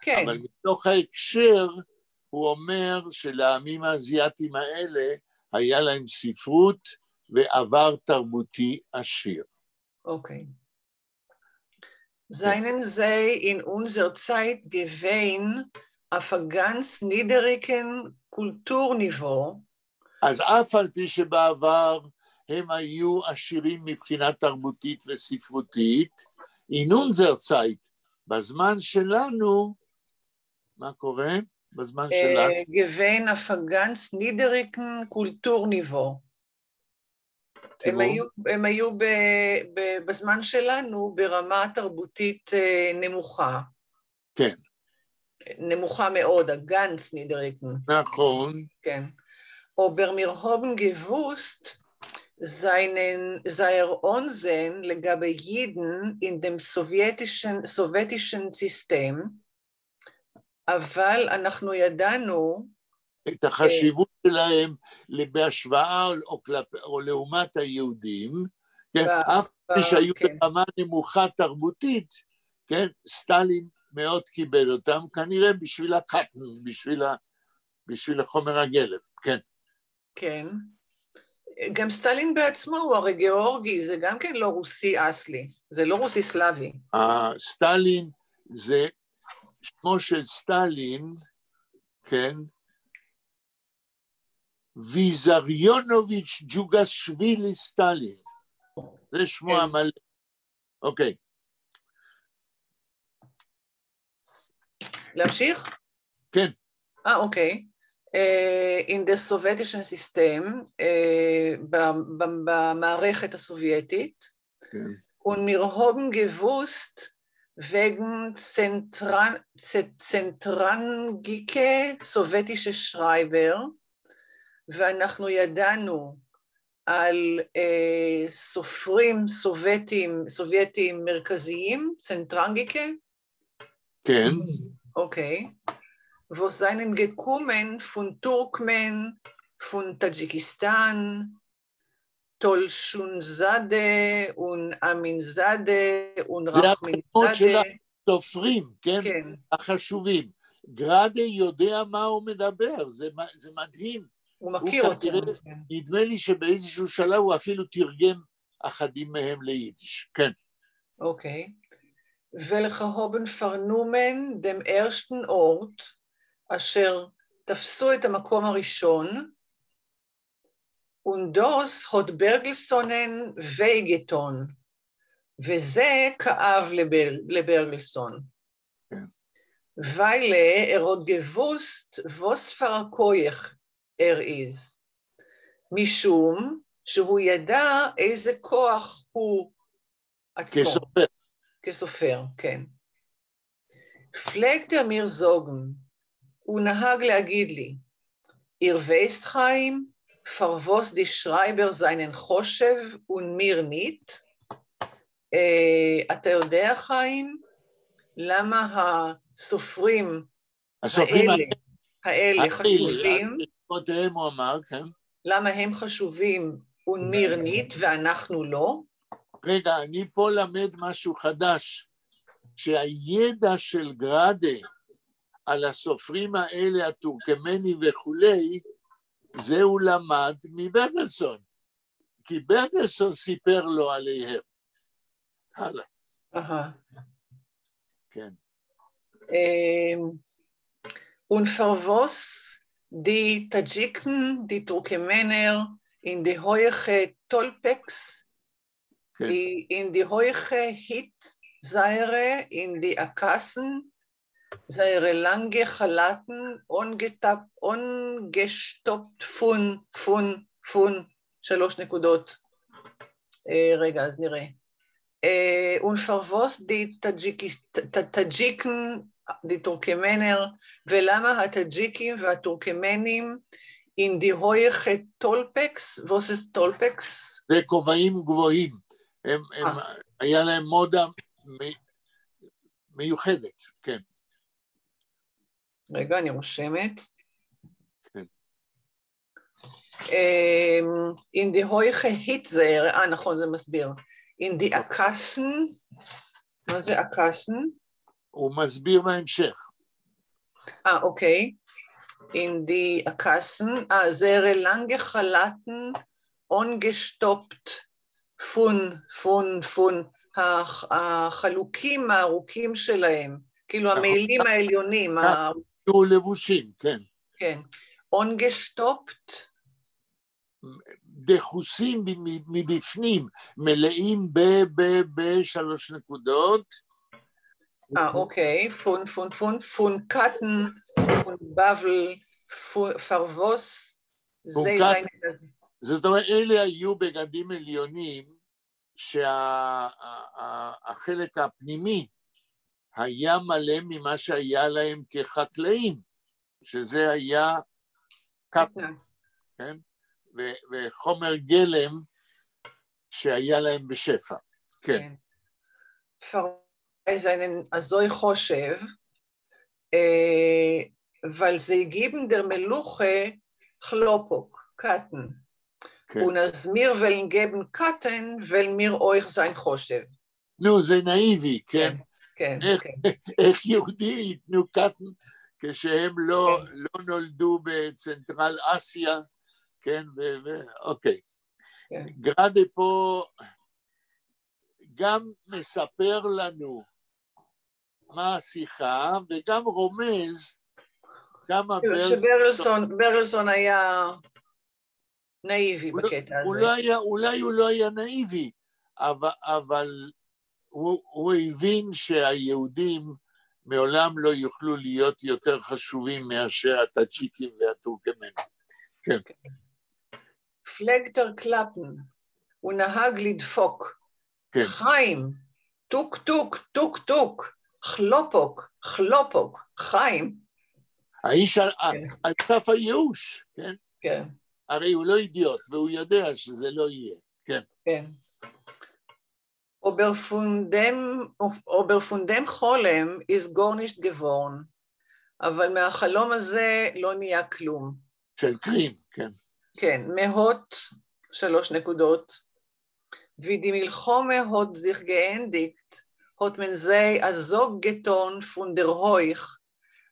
כן. אבל מתוך ההקשר הוא אומר שלעמים האזייתיים האלה היה להם ספרות ועבר תרבותי עשיר. Okay. Seien sie in unserer Zeit gewesen auf ein ganz niedrigen Kulturniveau. אז אף על פי שבעבר הם היו עשירים מבחינה תרבותית וספרותית, in unserer Zeit, בזמן שלנו, מה קורה? בזמן שלנו? gewesen auf ein ganz niedrigen Kulturniveau. הם היו בזמן שלנו ברמה תרבותית נמוכה. כן. נמוכה מאוד, הגנץ נידריקן. נכון. כן. Aber wir haben gewusst, sein Unsinn לגבי Jiden in dem sowjetischen System, אבל אנחנו ידענו את החשיבות שלהם בהשוואה או לעומת היהודים, כן, אף פי שהיו ברמה נמוכה תרבותית, כן, סטלין מאוד קיבל אותם, כנראה בשביל הקטן, בשביל החומר הגלם, כן. כן. גם סטלין בעצמו הוא הרי גיאורגי, זה גם כן לא רוסי אסלי, זה לא רוסי סלאבי. סטלין זה, שמו של סטלין, כן, ויזריונוביץ' ג'וגשווילי סטלין, זה שמו המלא. אוקיי. להמשיך? כן. אוקיי. In the Sowjetischen System, במערכת הסובייטית, כן. und wir haben gewusst, wegen zentrangike sowjetische Schreiber, ואנחנו ידענו על סופרים סובייטים מרכזיים, צנטרנגיקה? כן. אוקיי. wo seinen gekommen von Turkmen, von Tadschikistan, Tolshunzade und Aminzade und Rachminzade. זה הפרמות של הסופרים, כן? כן. החשובים. גרדה יודע מה הוא מדבר, זה מדהים. הוא מכיר אותם. נדמה לי שבאיזשהו שלב הוא אפילו תרגם אחדים מהם ליידיש, כן. אוקיי. ולכהובן פרנומן דם ארשטן אורט, אשר תפסו את המקום הראשון, ונדוס הוד ברגלסונן וייגטון, וזה כאב לברגלסון. כן. ויילה הרוד גבוסט וספר הכויך איז, משום שהוא ידע איזה כוח הוא עצמו. כסופר. כסופר, כן. פלגטר מיר זוגן, הוא נהג להגיד לי, ihr weißt חיים, פרוווס די שרייבר זיינן חושב ומיר ניט. אתה יודע חיים, למה הסופרים האלה חשובים, הוא אמר, כן. למה הם חשובים ומיר ניט ואנחנו לא? רגע, אני פה למד משהו חדש, שהידע של גרדה על הסופרים האלה, הטורקמנים וכולי, זה הוא למד מברגלסון, כי ברגלסון סיפר לו עליהם. הלאה. כן. Und verwas die Tadschiken, die Turkmener in die hohe Tolpex, in die hohe Hit-Seire, in die Akassen, Seire lange Chalaten, ungestoppt von 3 נקודות. רגע, אז נראה. Und verwas die Tadschiken, die Turkmener, ולמה הטאג'יקים והטורקמנים in die hohe Tolpex, was ist Tolpex? זה כובעים גבוהים, היה להם מודה מיוחדת, כן. רגע, אני רושמת. כן. in die hohe Hitze, נכון, זה מסביר. in die Akassen, מה זה Akassen? הוא מסביר בהמשך. אוקיי. in die Akassen, sehr lange Chalaten, ungestoppt von החלוקים הארוכים שלהם, כאילו המעילים העליונים. היו לבושים, כן. כן. ungestoppt. דחוסים מבפנים, מלאים ב3 נקודות. אוקיי. von Katten, von Bavel, פרוווס, זאת אומרת, אלה היו בגדים עליונים, שהחלק הפנימי היה מלא ממה שהיה להם כחקלאים, שזה היה קטן, כן? וחומר גלם שהיה להם בשפע. כן. פרווז הזוי חושב, weil sie geben der Meluche Chlopok, Katten. Und als wir wollen geben Katten, wollen wir euch sein חושב. נו, זה נאיבי, כן? כן, איך יהודים ייתנו קטן כשהם לא נולדו בצנטרל אסיה, כן? אוקיי. גרדה פה גם מספר לנו מה השיחה, וגם רומז כמה שברלסון היה נאיבי בקטע הזה. אולי הוא לא היה נאיבי, אבל הוא הבין שהיהודים מעולם לא יוכלו להיות יותר חשובים מאשר הטאצ'יקים והטורקמנים. כן. פלגטר קלפן, הוא נהג לדפוק. כן. חיים, טוק טוק, טוק טוק, חלופוק, חלופוק, חיים. האיש על סף הייאוש, כן? כן. הרי הוא לא אידיוט, והוא יודע שזה לא יהיה, כן. כן. אוברפונדם חולם is gornisht geworden, אבל מהחלום הזה לא נהיה כלום. של קרים, כן. כן, מהות, 3 נקודות, wie die Milchome hat sich geendigt, hat man sie also getan von der Heuch,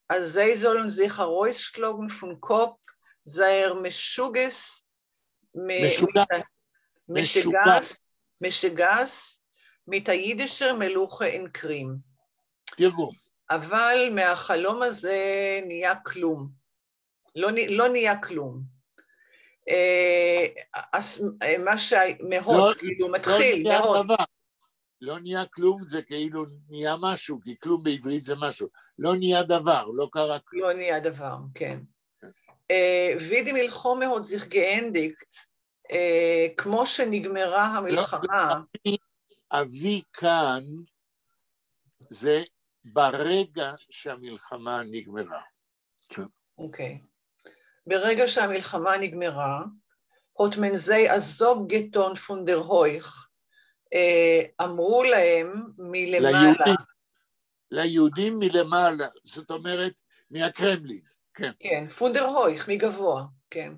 als sie sollen sich herausschlagen vom Kopf, sehr משוגס, mit der jüdischen Meluche in Krim. תרגום. אבל מהחלום הזה נהיה כלום. לא נהיה כלום. מה שמהות, כאילו מתחיל, מהות. לא נהיה כלום, זה כאילו נהיה משהו, כי כלום בעברית זה משהו. לא נהיה דבר, לא קרה כלום. לא נהיה דבר, כן. וידי מלחומה עוד זיך גאנדיקט, כמו שנגמרה המלחמה. אבי כאן זה ברגע שהמלחמה נגמרה. אוקיי. ברגע שהמלחמה נגמרה, hat man sie azog geton von der Heuch, אמרו להם מלמעלה. ליהודים מלמעלה, זאת אומרת מהקרמלין, כן. כן, von der Heuch, מגבוה, כן.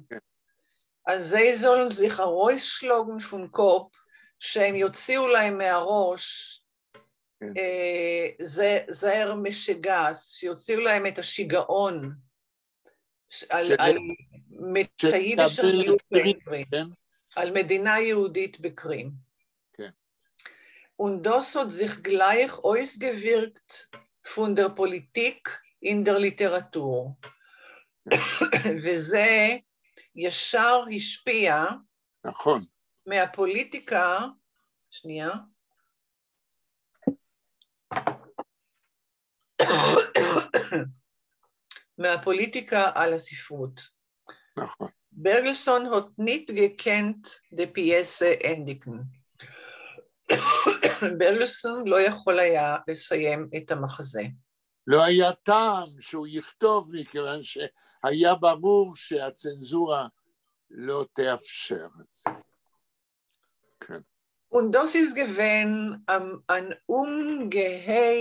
אז sie sollen sich herausschlagen von Kopf, שהם יוציאו להם מהראש, זהר משגס, שיוציאו להם את השיגעון, על מדינה יהודית בקרים. Und das hat sich gleich ausgewirkt von der Politik in der Literatur. וזה ישר השפיע מהפוליטיקה, שנייה, מהפוליטיקה על הספרות. נכון. ברגלסון hat nicht gekannt die Pièce endigen. ברגלסון לא יכול היה לסיים את המחזה. לא היה טעם שהוא יכתוב, מכיוון שהיה ברור שהצנזורה לא תאפשר את זה. כן. Und das ist gewesen an ungeheuere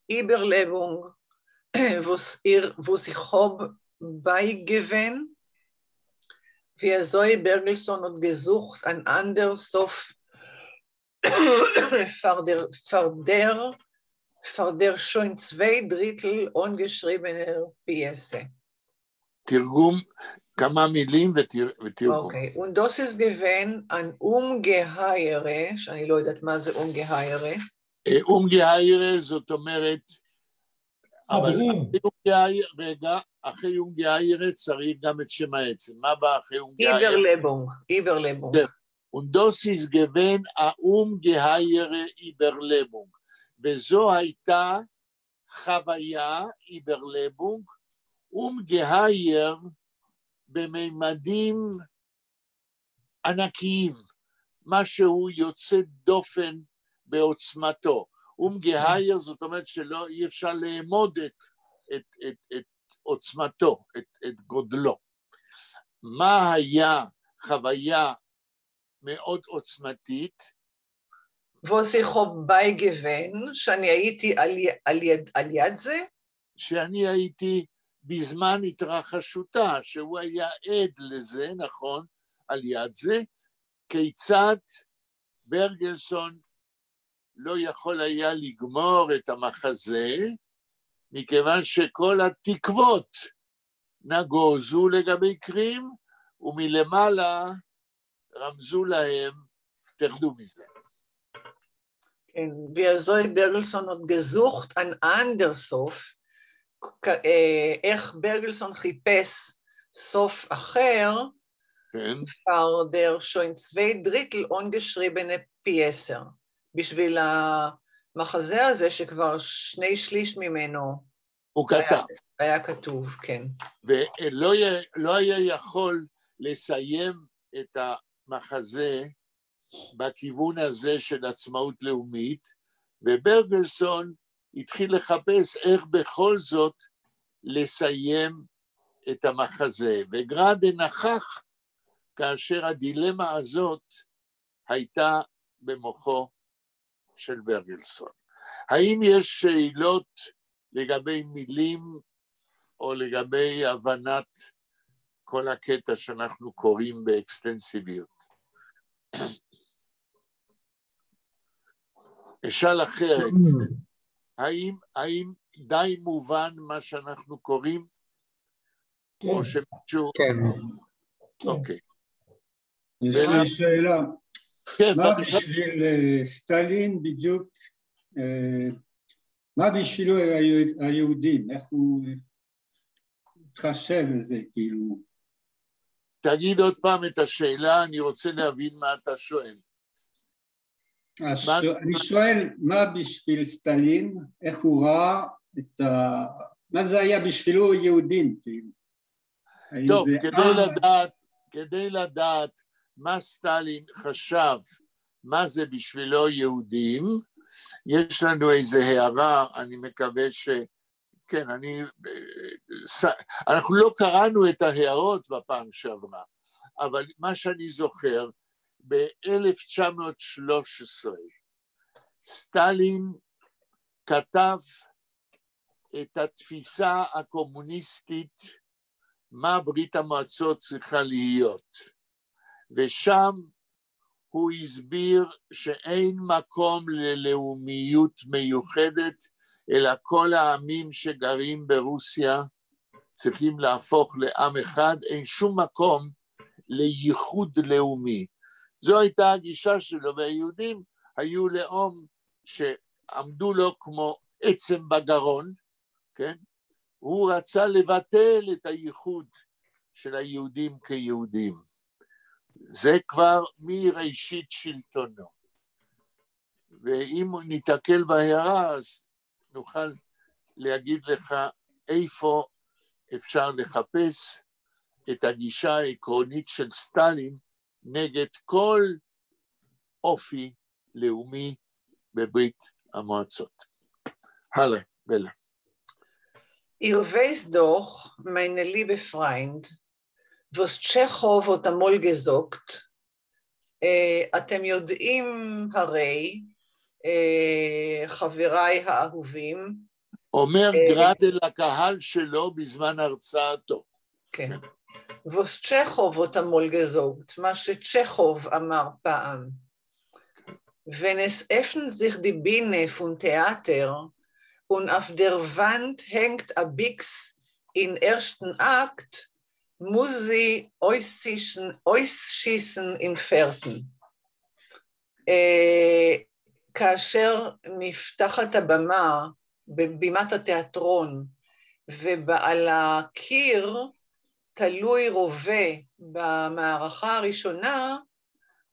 Überlebung, wo sich Hob beigewesen, wie Zoe Bergelsson hat gesucht, ein anderes Stoff für der schon 2 Drittel ungeschriebener Pièce. תרגום, כמה מילים ותרגום. אוקיי, und das ist gewesen ein ungeheuere, שאני לא יודעת מה זה ungeheuere. ungeheuere זאת אומרת, אבל רגע, אחרי ungeheuere צריך גם את שם העצם. מה בא אחרי ungeheuere? Überlebung. Und das ist gewesen a ungeheuere Überlebung. וזו הייתה חוויה, Überlebung, ungeheuer בממדים ענקיים, משהו יוצא דופן בעוצמתו. ungeheuer זאת אומרת שלא אי אפשר לאמוד את עוצמתו, את גודלו. מה היה חוויה מאוד עוצמתית? wo sich beigewesen, שאני הייתי על יד זה? שאני הייתי בזמן התרחשותה, שהוא היה עד לזה, נכון, על יד זה, כיצד ברגלסון לא יכול היה לגמור את המחזה, מכיוון שכל התקוות נגוזו לגבי קרים, ומלמעלה רמזו להם, תרדו מזה. כן, wir soll ברגלסון עוד gesucht an Andershof, איך ברגלסון חיפש סוף אחר, כן, war der schon 2/3 ungeschriebene Pièce. בשביל המחזה הזה שכבר 2/3 ממנו הוא כתב. היה כתוב, כן. ולא היה יכול לסיים את המחזה בכיוון הזה של עצמאות לאומית, וברגלסון התחיל לחפש איך בכל זאת לסיים את המחזה, וגראדה נכח כאשר הדילמה הזאת הייתה במוחו של ברגלסון. האם יש שאלות לגבי מילים או לגבי הבנת כל הקטע שאנחנו קוראים באקסטנסיביות? אשאל אחרת, האם די מובן מה שאנחנו קוראים? כן. או שמישהו... כן. אוקיי. יש לי שאלה. כן, מה בבקשה. בשביל סטלין בדיוק, מה בשבילו היהודים? איך הוא התחשב בזה, כאילו? תגיד עוד פעם את השאלה, אני רוצה להבין מה אתה שואל. אני שואל, מה בשביל סטלין, איך הוא ראה את מה זה היה בשבילו יהודים, כאילו? טוב, כדי לדעת מה סטלין חשב, מה זה בשבילו יהודים, יש לנו איזו הערה, אני מקווה כן, אנחנו לא קראנו את ההערות בפעם שעברה, אבל מה שאני זוכר, ב-1913, סטלין כתב את התפיסה הקומוניסטית, מה ברית המועצות צריכה להיות, ושם הוא הסביר שאין מקום ללאומיות מיוחדת, אלא כל העמים שגרים ברוסיה צריכים להפוך לעם אחד, אין שום מקום לייחוד לאומי. זו הייתה הגישה שלו, והיהודים היו לאום שעמדו לו כמו עצם בגרון, כן? הוא רצה לבטל את הייחוד של היהודים כיהודים. זה כבר מראשית שלטונו. ואם ניתקל בהערה, אז נוכל להגיד לך איפה אפשר לחפש את הגישה העקרונית של סטלין נגד כל אופי לאומי בברית המועצות. הלאה, בלה. Ihr wisst doch, meine liebe Freund, was Tschechow hat einmal gesagt, אתם יודעים הרי, חבריי האהובים, אומר גראדה לקהל שלו בזמן הרצאתו. כן. was Tschechow hat einmal gesagt, מה שצ'כוב אמר פעם, wenn es öffnen sich die Biene von Theater und auf der Wand hängt ein Bix im ersten Akt, muss sie ausschießen in Vierten. כאשר נפתחת הבמה, בבימת התיאטרון, ועל הקיר תלוי רובה במערכה הראשונה,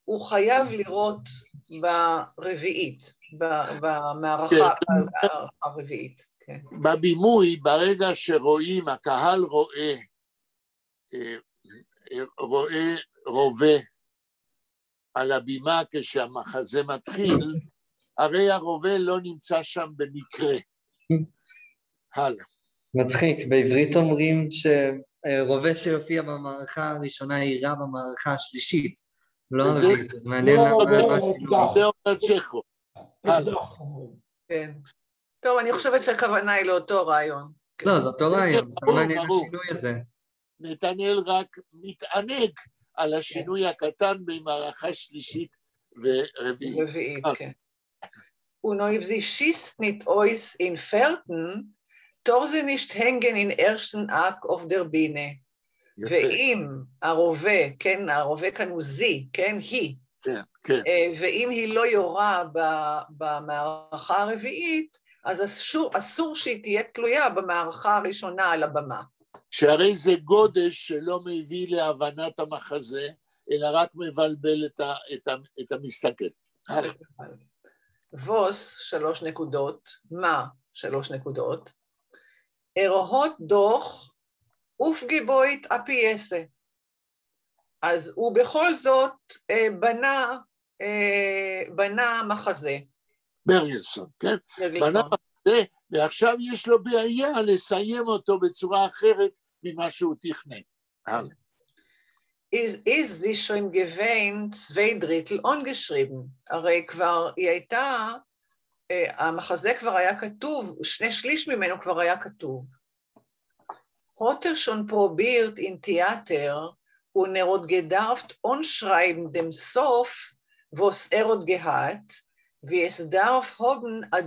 הוא חייב לראות ברביעית, במערכה הרביעית. בבימוי, ברגע שרואים, הקהל רואה רובה על הבימה כשהמחזה מתחיל, הרי הרובה לא נמצא שם במקרה. הלאה. מצחיק, בעברית אומרים שרובה שיופיע במערכה הראשונה יירה במערכה השלישית. לא הרביעית, זה מעניין למה השינוי. זה אומר צ'כוב. הלאה. כן. טוב, אני חושבת שהכוונה היא לאותו רעיון. לא, זה אותו רעיון, זה מעניין השינוי הזה. נתנאל רק מתענג על השינוי הקטן במערכה שלישית ורביעית. רביעית, כן. Und if sie schießt nicht aus in Fährten, tut sie nicht hängen in ersten Akt auf der Biene. ואם הרובה, כן, הרובה כאן הוא זי, כן, היא, כן, כן. ואם היא לא יורה במערכה הרביעית, אז אסור שהיא תהיה תלויה במערכה הראשונה על הבמה. שהרי זה גודש שלא מביא להבנת המחזה, אלא רק מבלבל את המסתכל. ווס, 3 נקודות, מה 3 נקודות, ארהות דוח ופגיבוית אפייסה. אז הוא בכל זאת בנה מחזה. ברגלסון, כן? בנה מחזה, ועכשיו יש לו בעיה לסיים אותו בצורה אחרת ממה שהוא תכנן. Ist sie schon gewesen 2 Drittel ungeschrieben? הרי כבר היא הייתה, המחזה כבר היה כתוב, 2/3 ממנו כבר היה כתוב. Hat schon probiert in Theater und hat gedarft unschreiben dem Sof, was hat gehabt, wie es darf haben a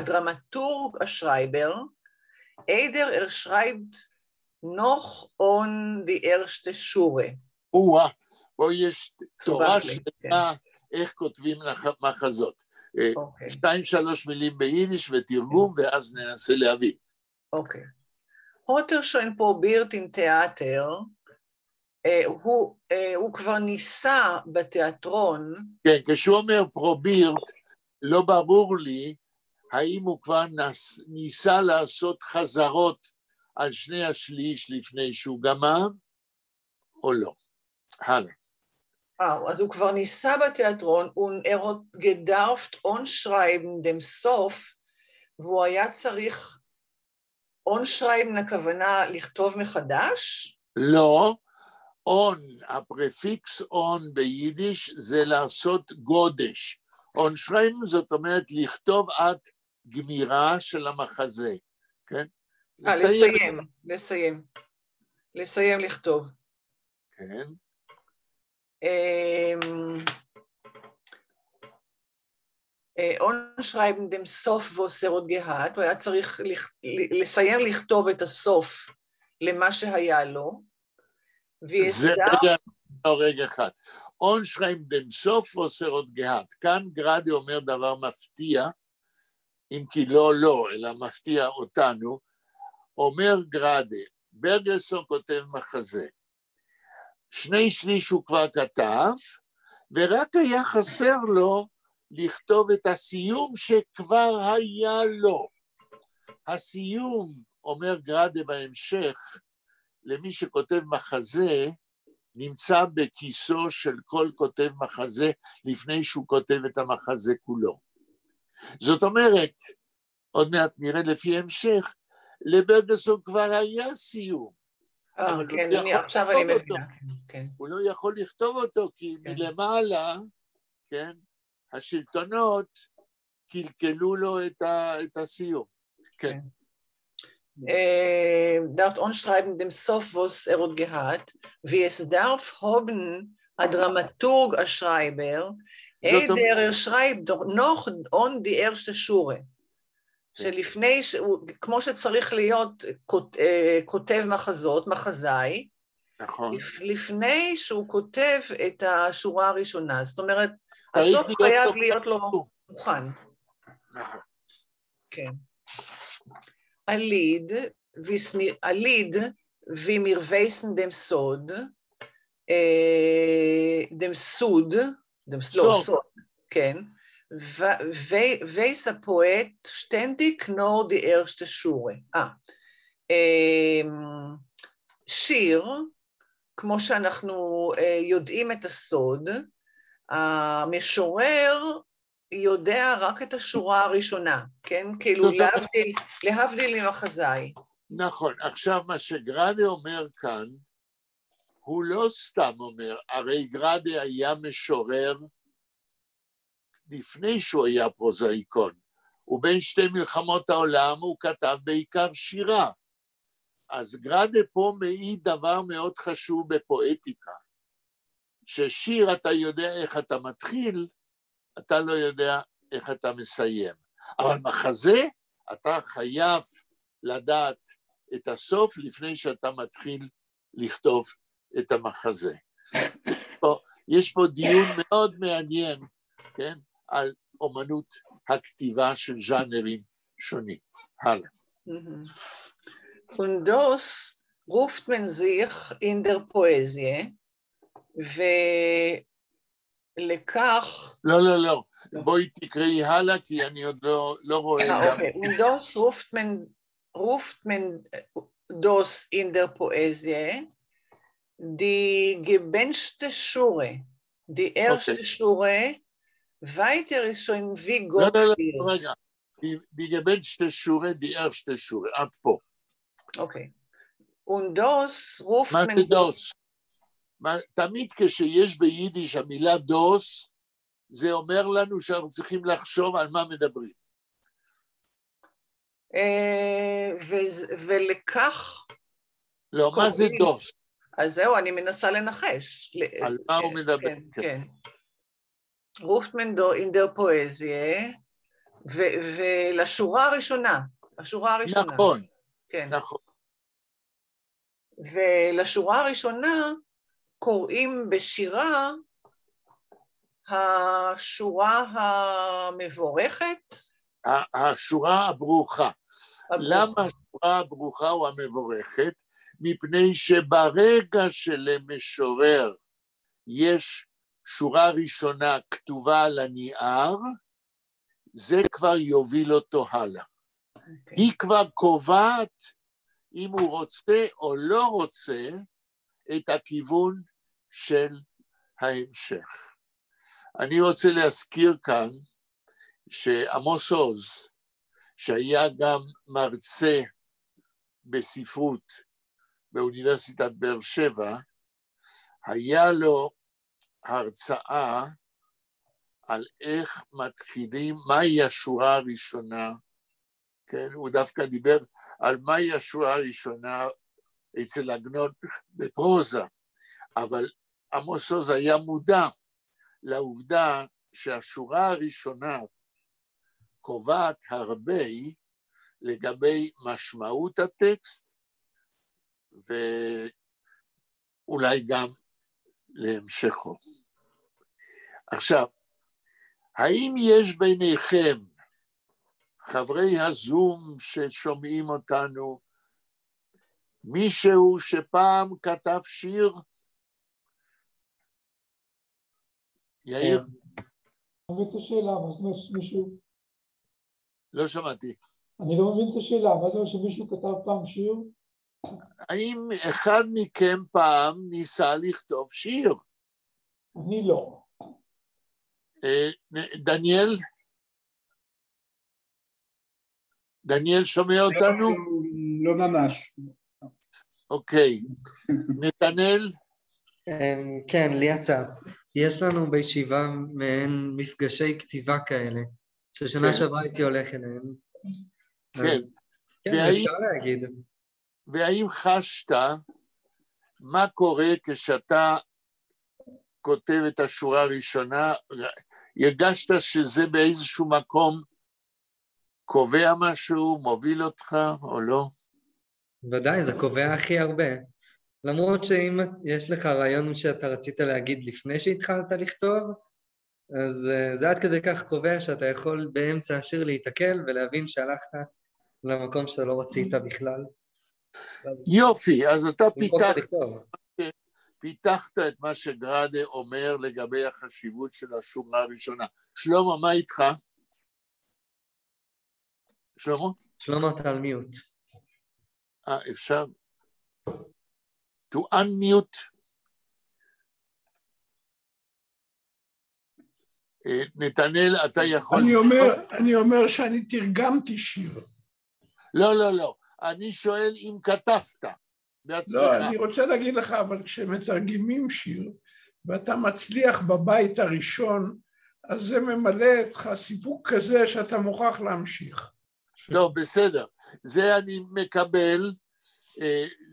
Dramaturg, a Schreiber, eider schreibt noch on die erste Shure. פה יש תורה שלמה איך כותבים מחזות. 2-3 מילים ביידיש ותרגום, ואז ננסה להבין. אוקיי. הוטר schon probiert in Theater, הוא כבר ניסה בתיאטרון. כן, כשהוא אומר פרובירט, לא ברור לי האם הוא כבר ניסה לעשות חזרות על 2/3 לפני שהוא גמר, או לא. הלאה. אז הוא כבר ניסה בתיאטרון, הוא gedarft unschreiben dem Sof, והוא היה צריך unschreiben, הכוונה לכתוב מחדש? לא, הפרפיקס on ביידיש זה לעשות גודש. unschreiben זאת אומרת לכתוב עד גמירה של המחזה, כן? לסיים לכתוב. כן. unschreiben dem Sof, was hat gehabt, הוא היה צריך לסיים לכתוב את הסוף למה שהיה לו, זה רגע אחד. unschreiben dem Sof, was hat gehabt. כאן גראדה אומר דבר מפתיע, אם כי לא, אלא מפתיע אותנו, אומר גראדה, ברגלסון כותב מחזה, 2/3 הוא כבר כתב, ורק היה חסר לו לכתוב את הסיום שכבר היה לו. הסיום, אומר גראדה בהמשך, למי שכותב מחזה, נמצא בכיסו של כל כותב מחזה, לפני שהוא כותב את המחזה כולו. זאת אומרת, עוד מעט נראה לפי המשך, לברגלסון כבר היה סיום. כן, עכשיו אני מבינה. הוא לא יכול לכתוב אותו, כי מלמעלה, כן, השלטונות קלקלו לו את הסיום. כן. darf unschreiben dem Sof, was hat gehabt, wie es darf haben a Dramaturg, a Schreiber, der schreibt noch on die erste Shure. שלפני, כמו שצריך להיות כותב מחזות, מחזאי, נכון. לפני שהוא כותב את השורה הראשונה, זאת אומרת, הסוף חייב להיות לו מוכן. נכון. כן. הליד ומירווייסן דם סוד, כן, weiß הפואט ständig nur die erste Shure. שיר, כמו שאנחנו יודעים את הסוד, המשורר יודע רק את השורה הראשונה, כן? כאילו להבדיל ממחזאי. נכון, עכשיו מה שגראדה אומר כאן, הוא לא סתם אומר, הרי גראדה היה משורר, לפני שהוא היה פרוזאיקון, ובין 2 מלחמות העולם הוא כתב בעיקר שירה. אז גראדה פה מעיד דבר מאוד חשוב בפואטיקה, ששיר אתה יודע איך אתה מתחיל, אתה לא יודע איך אתה מסיים. אבל מחזה, אתה חייב לדעת את הסוף לפני שאתה מתחיל לכתוב את המחזה. יש פה דיון מאוד מעניין, כן, על אומנות הכתיבה של ז'אנרים שונים. הלאה. Und das ruft man sich in der Poesie, ולכך... לא. בואי תקראי הלאה, כי אני עוד לא רואה גם. אוקיי. Und das ruft man das in der Poesie, die gewünschte Schure, die erste Schure, weiter ist schon wie Gott wird. רגע. Die gewünschte Schure, die erste Schure, עד פה. אוקיי. Und das ruft מה man... זה דוס? תמיד כשיש ביידיש המילה דוס, זה אומר לנו שאנחנו צריכים לחשוב על מה מדברים. ולכך... לא, מה זה דוס? אז זהו, אני מנסה לנחש. על מה הוא מדבר? כן. ruft man in der Poesie, ולשורה הראשונה. נכון. כן. נכון. ולשורה הראשונה קוראים בשירה השורה המבורכת. השורה הברוכה. למה השורה הברוכה או המבורכת? מפני שברגע שלמשורר יש שורה ראשונה כתובה על הנייר, זה כבר יוביל אותו הלאה. היא כבר קובעת אם הוא רוצה או לא רוצה את הכיוון של ההמשך. אני רוצה להזכיר כאן שעמוס עוז, שהיה גם מרצה בספרות באוניברסיטת באר שבע, היה לו הרצאה על איך מתחילים, מהי השורה הראשונה, כן, הוא דווקא דיבר על מהי השורה הראשונה אצל עגנון בפרוזה, אבל עמוס עוז היה מודע לעובדה שהשורה הראשונה קובעת הרבה לגבי משמעות הטקסט, ואולי גם להמשכו. עכשיו, האם יש ביניכם חברי הזום ששומעים אותנו, מישהו שפעם כתב שיר? יאיר? אני מבין את השאלה, מה זאת אומרת שמישהו... לא שמעתי. אני לא מבין את השאלה, מה זאת אומרת שמישהו כתב פעם שיר? האם אחד מכם פעם ניסה לכתוב שיר? אני לא. דניאל? דניאל שומע אותנו? לא ממש. אוקיי. נתנאל? כן, לי הצעה. יש לנו בישיבה מעין מפגשי כתיבה כאלה, ששנה שעברה הייתי הולך אליהם. כן. כן, אפשר להגיד. והאם חשת מה קורה כשאתה כותב את השורה הראשונה, הרגשת שזה באיזשהו מקום קובע משהו, מוביל אותך או לא? ודאי, זה קובע הכי הרבה. למרות שאם יש לך רעיון שאתה רצית להגיד לפני שהתחלת לכתוב, אז זה עד כדי כך קובע שאתה יכול באמצע השיר להתעכל ולהבין שהלכת למקום שאתה לא רצית בכלל. יופי, אז אתה פיתחת את מה שגראדה אומר לגבי החשיבות של השורה הראשונה. שלמה, מה איתך? שלמה? שלמה, אתה על מיוט. אפשר? To unmute. נתנאל, אתה יכול... אני אומר שאני תרגמתי שיר. לא. אני שואל אם כתבת בעצמך. לא, אני רוצה להגיד לך, אבל כשמתרגמים שיר, ואתה מצליח בבית הראשון, אז זה ממלא אותך סיפוק כזה שאתה מוכרח להמשיך. לא, בסדר. זה אני מקבל,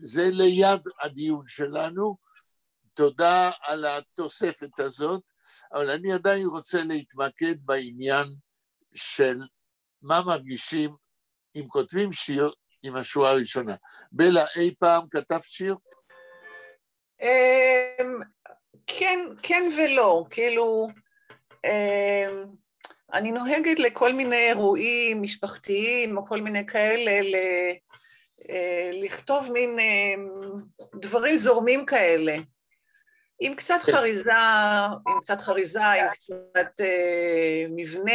זה ליד הדיון שלנו. תודה על התוספת הזאת, אבל אני עדיין רוצה להתמקד בעניין של מה מרגישים אם כותבים שיר עם השורה הראשונה. בלה, אי פעם כתבת שיר? כן, כן ולא, כאילו, אני נוהגת לכל מיני אירועים משפחתיים, או כל מיני כאלה, לכתוב מין דברים זורמים כאלה, עם קצת חריזה, עם קצת מבנה.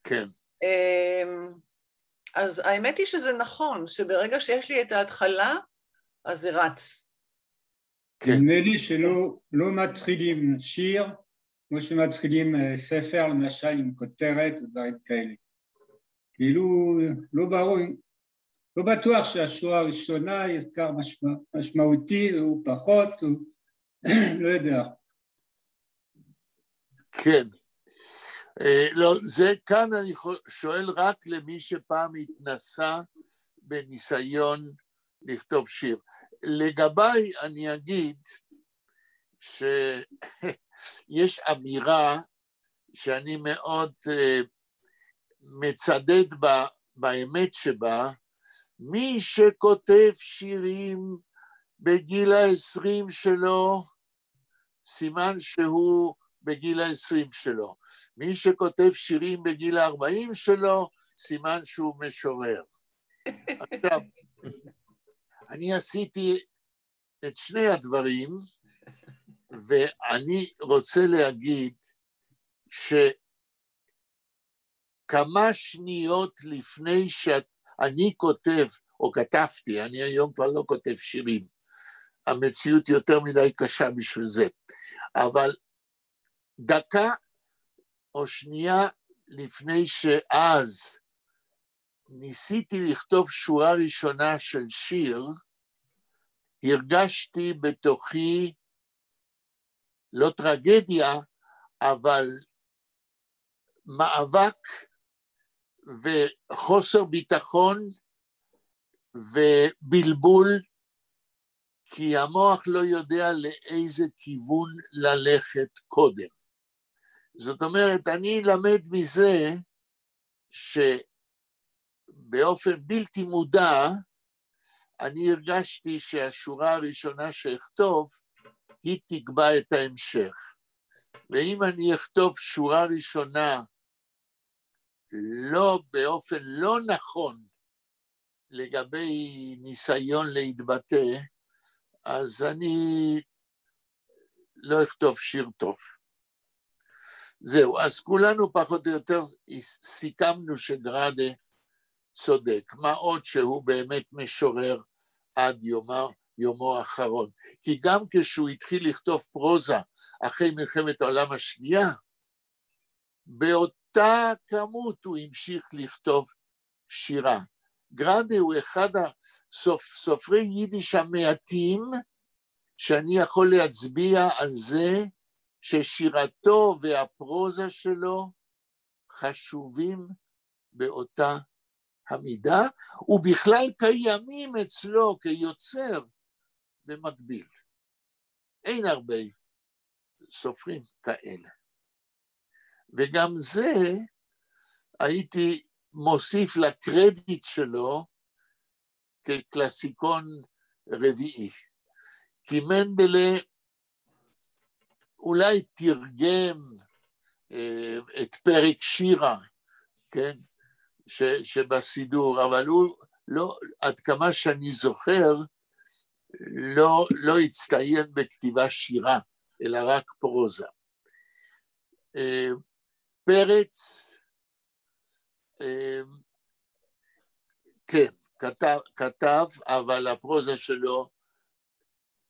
כן. אז האמת היא שזה נכון, שברגע שיש לי את ההתחלה, אז זה רץ. נדמה לי שלא מתחילים שיר, כמו שמתחילים ספר, למשל עם כותרת ודברים כאלה. כאילו, לא ברור, לא בטוח שהשורה הראשונה היא יותר משמעותי, או פחות, או לא יודע. כן. לא, זה כאן אני שואל רק למי שפעם התנסה בניסיון לכתוב שיר. לגביי אני אגיד שיש אמירה שאני מאוד מצדד באמת שבה, מי שכותב שירים בגיל ה-20 שלו, סימן שהוא בגיל ה-20 שלו. מי שכותב שירים בגיל ה-40 שלו, סימן שהוא משורר. עכשיו, אני עשיתי את שני הדברים, ואני רוצה להגיד שכמה שניות לפני שאני כותב, או כתבתי, אני היום כבר לא כותב שירים, המציאות יותר מדי קשה בשביל זה, אבל דקה או שנייה לפני שאז ניסיתי לכתוב שורה ראשונה של שיר, הרגשתי בתוכי לא טרגדיה, אבל מאבק וחוסר ביטחון ובלבול, כי המוח לא יודע לאיזה כיוון ללכת קודם. זאת אומרת, אני למד מזה שבאופן בלתי מודע, אני הרגשתי שהשורה הראשונה שאכתוב, היא תקבע את ההמשך. ואם אני אכתוב שורה ראשונה לא באופן לא נכון לגבי ניסיון להתבטא, אז אני לא אכתוב שיר טוב. זהו, אז כולנו פחות או יותר סיכמנו שגראדה צודק, מה עוד שהוא באמת משורר עד יומו האחרון. כי גם כשהוא התחיל לכתוב פרוזה אחרי מלחמת העולם השנייה, באותה כמות הוא המשיך לכתוב שירה. גראדה הוא אחד הסופרי יידיש המעטים, שאני יכול להצביע על זה ששירתו והפרוזה שלו חשובים באותה המידה, ובכלל קיימים אצלו כיוצר במקביל. אין הרבה סופרים כאלה. וגם זה הייתי מוסיף לקרדיט שלו כקלאסיקון רביעי. כי מנדלה אולי תרגם את פרק שירה, כן? שבסידור, אבל הוא לא, עד כמה שאני זוכר, לא הצטיין בכתיבה שירה, אלא רק פרוזה. פרץ, כן, כתב, אבל הפרוזה שלו,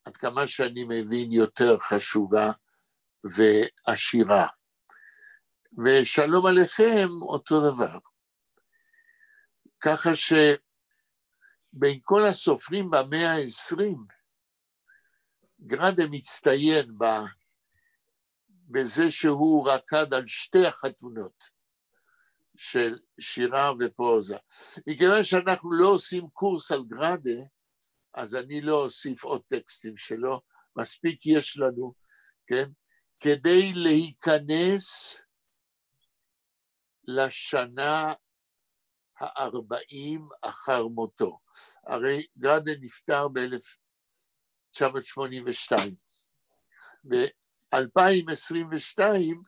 עד כמה שאני מבין, יותר חשובה ועשירה. ושלום עליכם, אותו דבר. ככה שבין כל הסופרים במאה ה-20, גראדה מצטיין בזה שהוא רקד על שתי החתונות של שירה ופרוזה. מכיוון שאנחנו לא עושים קורס על גראדה, אז אני לא אוסיף עוד טקסטים שלו, מספיק יש לנו, כן? כדי להיכנס לשנה ה-40 אחר מותו. הרי גראדה נפטר ב-1982, 2022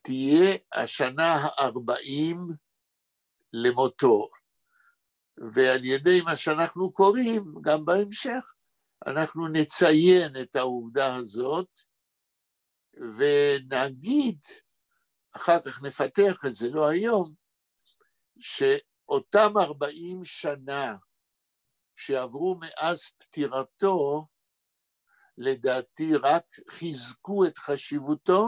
תהיה השנה ה-40 למותו, ועל ידי מה שאנחנו קוראים, גם בהמשך, אנחנו נציין את העובדה הזאת, ונגיד, אחר כך נפתח את זה, לא היום, שאותם 40 שנה שעברו מאז פטירתו, לדעתי רק חיזקו את חשיבותו,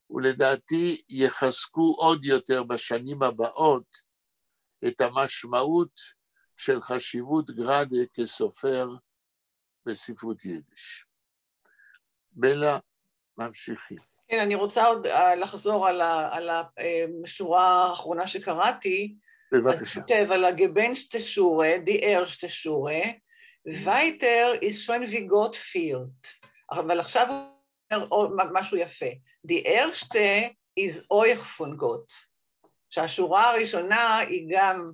ולדעתי יחזקו עוד יותר בשנים הבאות את המשמעות של חשיבות גראדה כסופר בספרות יידיש. בלה, ממשיכים. כן, אני רוצה עוד לחזור על השורה האחרונה שקראתי. בבקשה. אז כותב על הגבנשטה שורה, die erste שורה, weiter ist schon wie Gott führt. אבל עכשיו הוא אומר משהו יפה. Die erste ist euch von Gott. שהשורה הראשונה היא גם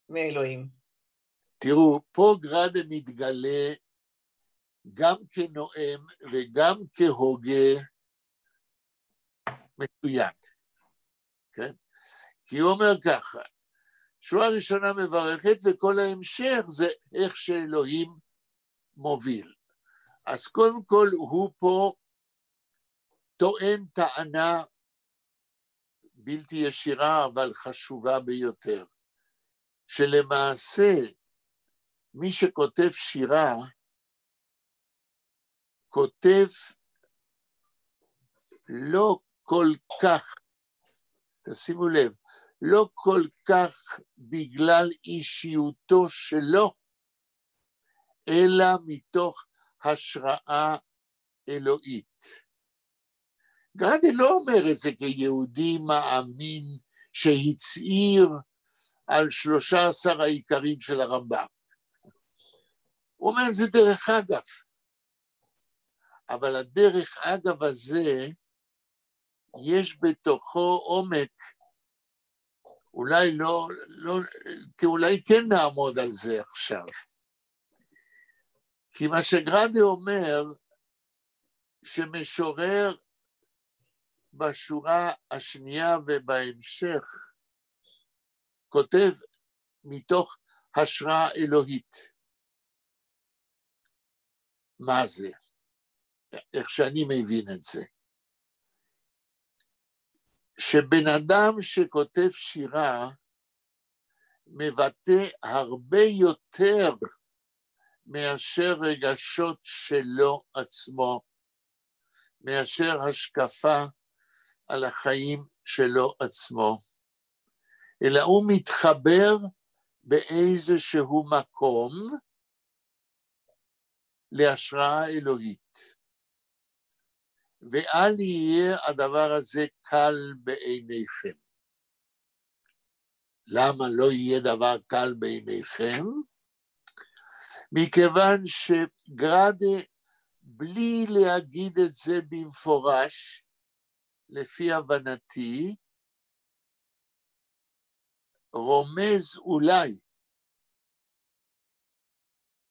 מאלוהים. תראו, פה גראדה מתגלה גם כנואם וגם כהוגה מצוין, כן? כי הוא אומר ככה, שורה ראשונה מברכת וכל ההמשך זה איך שאלוהים מוביל. אז קודם כל הוא פה טוען טענה בלתי ישירה אבל חשובה ביותר, שלמעשה מי שכותב שירה כותב לא כל כך, תשימו לב, לא כל כך בגלל אישיותו שלו, אלא מתוך השראה אלוהית. גראדה לא אומר את זה כיהודי מאמין שהצעיר על 13 העיקרים של הרמב"ם. הוא אומר זה דרך אגב. אבל הדרך אגב הזה, יש בתוכו עומק, אולי כן נעמוד על זה עכשיו. כי מה שגראדה אומר, שמשורר בשורה השנייה ובהמשך, כותב מתוך השראה אלוהית. מה זה? איך שאני מבין את זה. שבן אדם שכותב שירה, מבטא הרבה יותר מאשר רגשות שלו עצמו, מאשר השקפה על החיים שלו עצמו, אלא הוא מתחבר באיזשהו מקום להשראה אלוהית. ואל יהיה הדבר הזה קל בעיניכם. למה לא יהיה דבר קל בעיניכם? מכיוון שגראדה, בלי להגיד את זה במפורש, לפי הבנתי, רומז אולי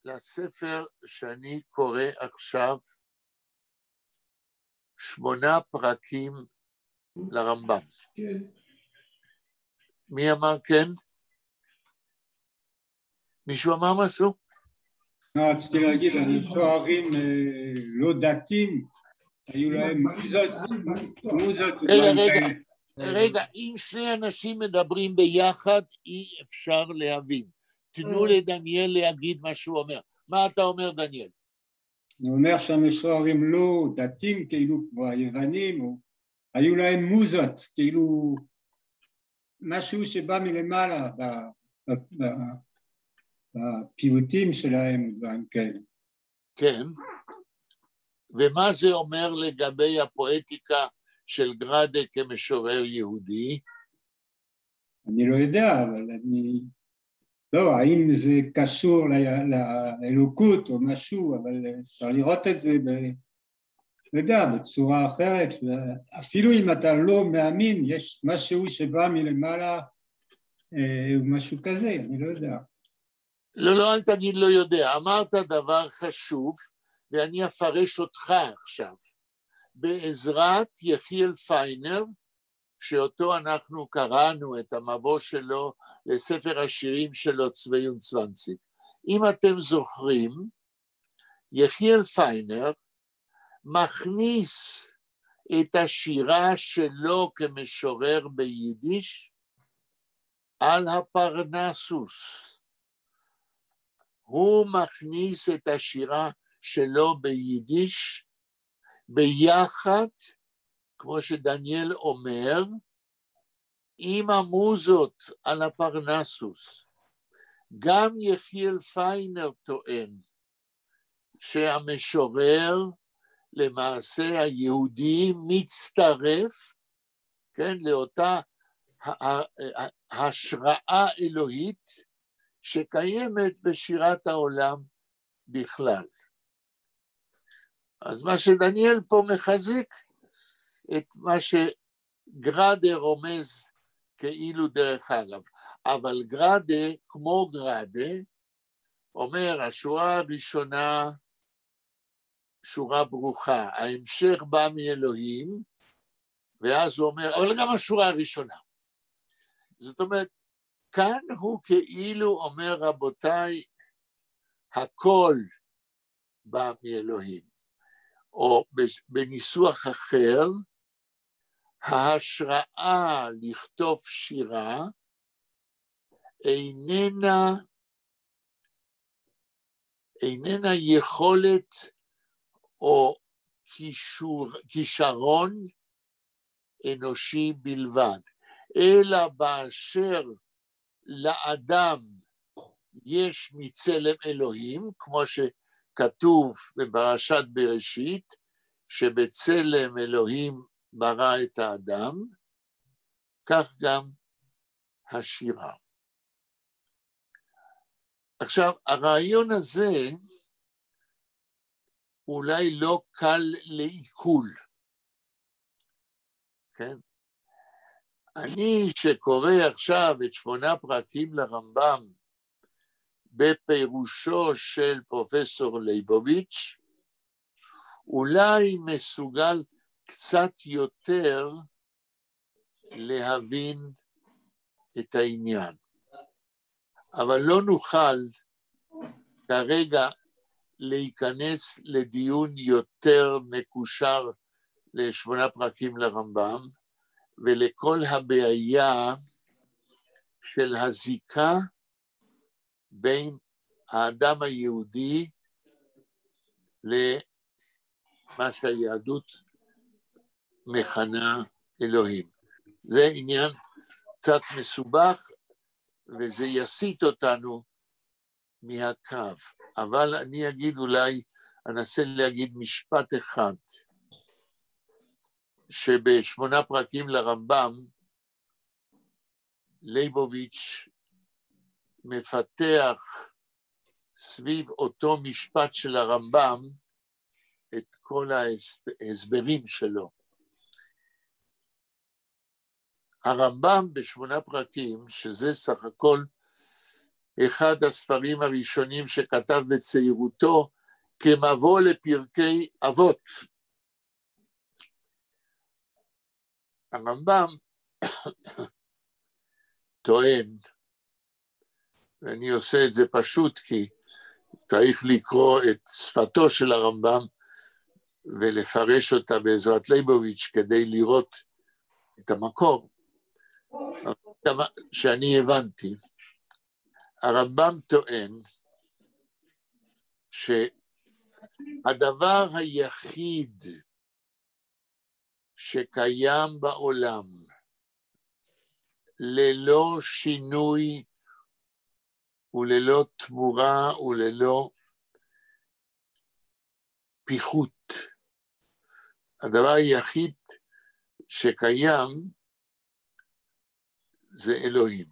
לספר שאני קורא עכשיו, 8 פרקים לרמב"ם. כן. מי אמר כן? מישהו אמר משהו? רציתי להגיד, המשוררים לא דתיים, היו להם מוזות. רגע, אם שני אנשים מדברים ביחד, אי אפשר להבין. תנו לדניאל להגיד מה שהוא אומר. מה אתה אומר, דניאל? הוא אומר שהמשוררים לא דתיים, כאילו כמו היוונים, היו להם מוזות, כאילו משהו שבא מלמעלה בפיוטים שלהם ודברים כאלה. כן, ומה זה אומר לגבי הפואטיקה של גראדה כמשורר יהודי? אני לא יודע, אבל אני... לא, האם זה קשור לאלוקות או משהו, אבל אפשר לראות את זה בצורה אחרת. אפילו אם אתה לא מאמין, יש משהו שבא מלמעלה, משהו כזה, אני לא יודע. לא, אל תגיד לא יודע. אמרת דבר חשוב, ואני אפרש אותך עכשיו. בעזרת יחיאל פיינר, שאותו אנחנו קראנו את המבוא שלו לספר השירים שלו צבי ונצוונציק. אם אתם זוכרים, יחיאל פיינר מכניס את השירה שלו כמשורר ביידיש על הפרנסוס. הוא מכניס את השירה שלו ביידיש ביחד, כמו שדניאל אומר, עם המוזות על הפרנסוס. גם יחיאל פיינר טוען שהמשורר למעשה היהודי מצטרף, כן, לאותה השראה אלוהית שקיימת בשירת העולם בכלל. אז מה שדניאל פה מחזק את מה שגראדה רומז כאילו דרך אגב, אבל גראדה כמו גראדה אומר השורה הראשונה שורה ברוכה, ההמשך בא מאלוהים, ואז הוא אומר, אבל גם השורה הראשונה. זאת אומרת, כאן הוא כאילו אומר, רבותיי, הכל בא מאלוהים. או בניסוח אחר, ההשראה לכתוב שירה איננה יכולת או כישרון אנושי בלבד, אלא באשר לאדם יש מצלם אלוהים, כמו שכתוב בפרשת בראשית, שבצלם אלוהים ברא את האדם, כך גם השירה. עכשיו, הרעיון הזה אולי לא קל לעיכול, כן? אני שקורא עכשיו את 8 פרקים לרמב"ם בפירושו של פרופסור ליבוביץ', אולי מסוגל קצת יותר להבין את העניין. אבל לא נוכל כרגע להיכנס לדיון יותר מקושר ל8 פרקים לרמב"ם, ולכל הבעיה של הזיקה בין האדם היהודי למה שהיהדות מכנה אלוהים. זה עניין קצת מסובך, וזה יסיט אותנו מהקו. אבל אני אנסה להגיד משפט אחד, שב8 פרקים לרמב"ם, ליבוביץ' מפתח סביב אותו משפט של הרמב"ם את כל ההסברים שלו. הרמב"ם ב8 פרקים, שזה סך הכל אחד הספרים הראשונים שכתב בצעירותו, כמבוא לפרקי אבות. הרמב"ם טוען, ואני עושה את זה פשוט כי צריך לקרוא את שפתו של הרמב"ם ולפרש אותה בעזרת ליבוביץ' כדי לראות את המקור. שאני הבנתי, הרמב"ם טוען שהדבר היחיד שקיים בעולם ללא שינוי וללא תמורה וללא פיחות, הדבר היחיד שקיים זה אלוהים.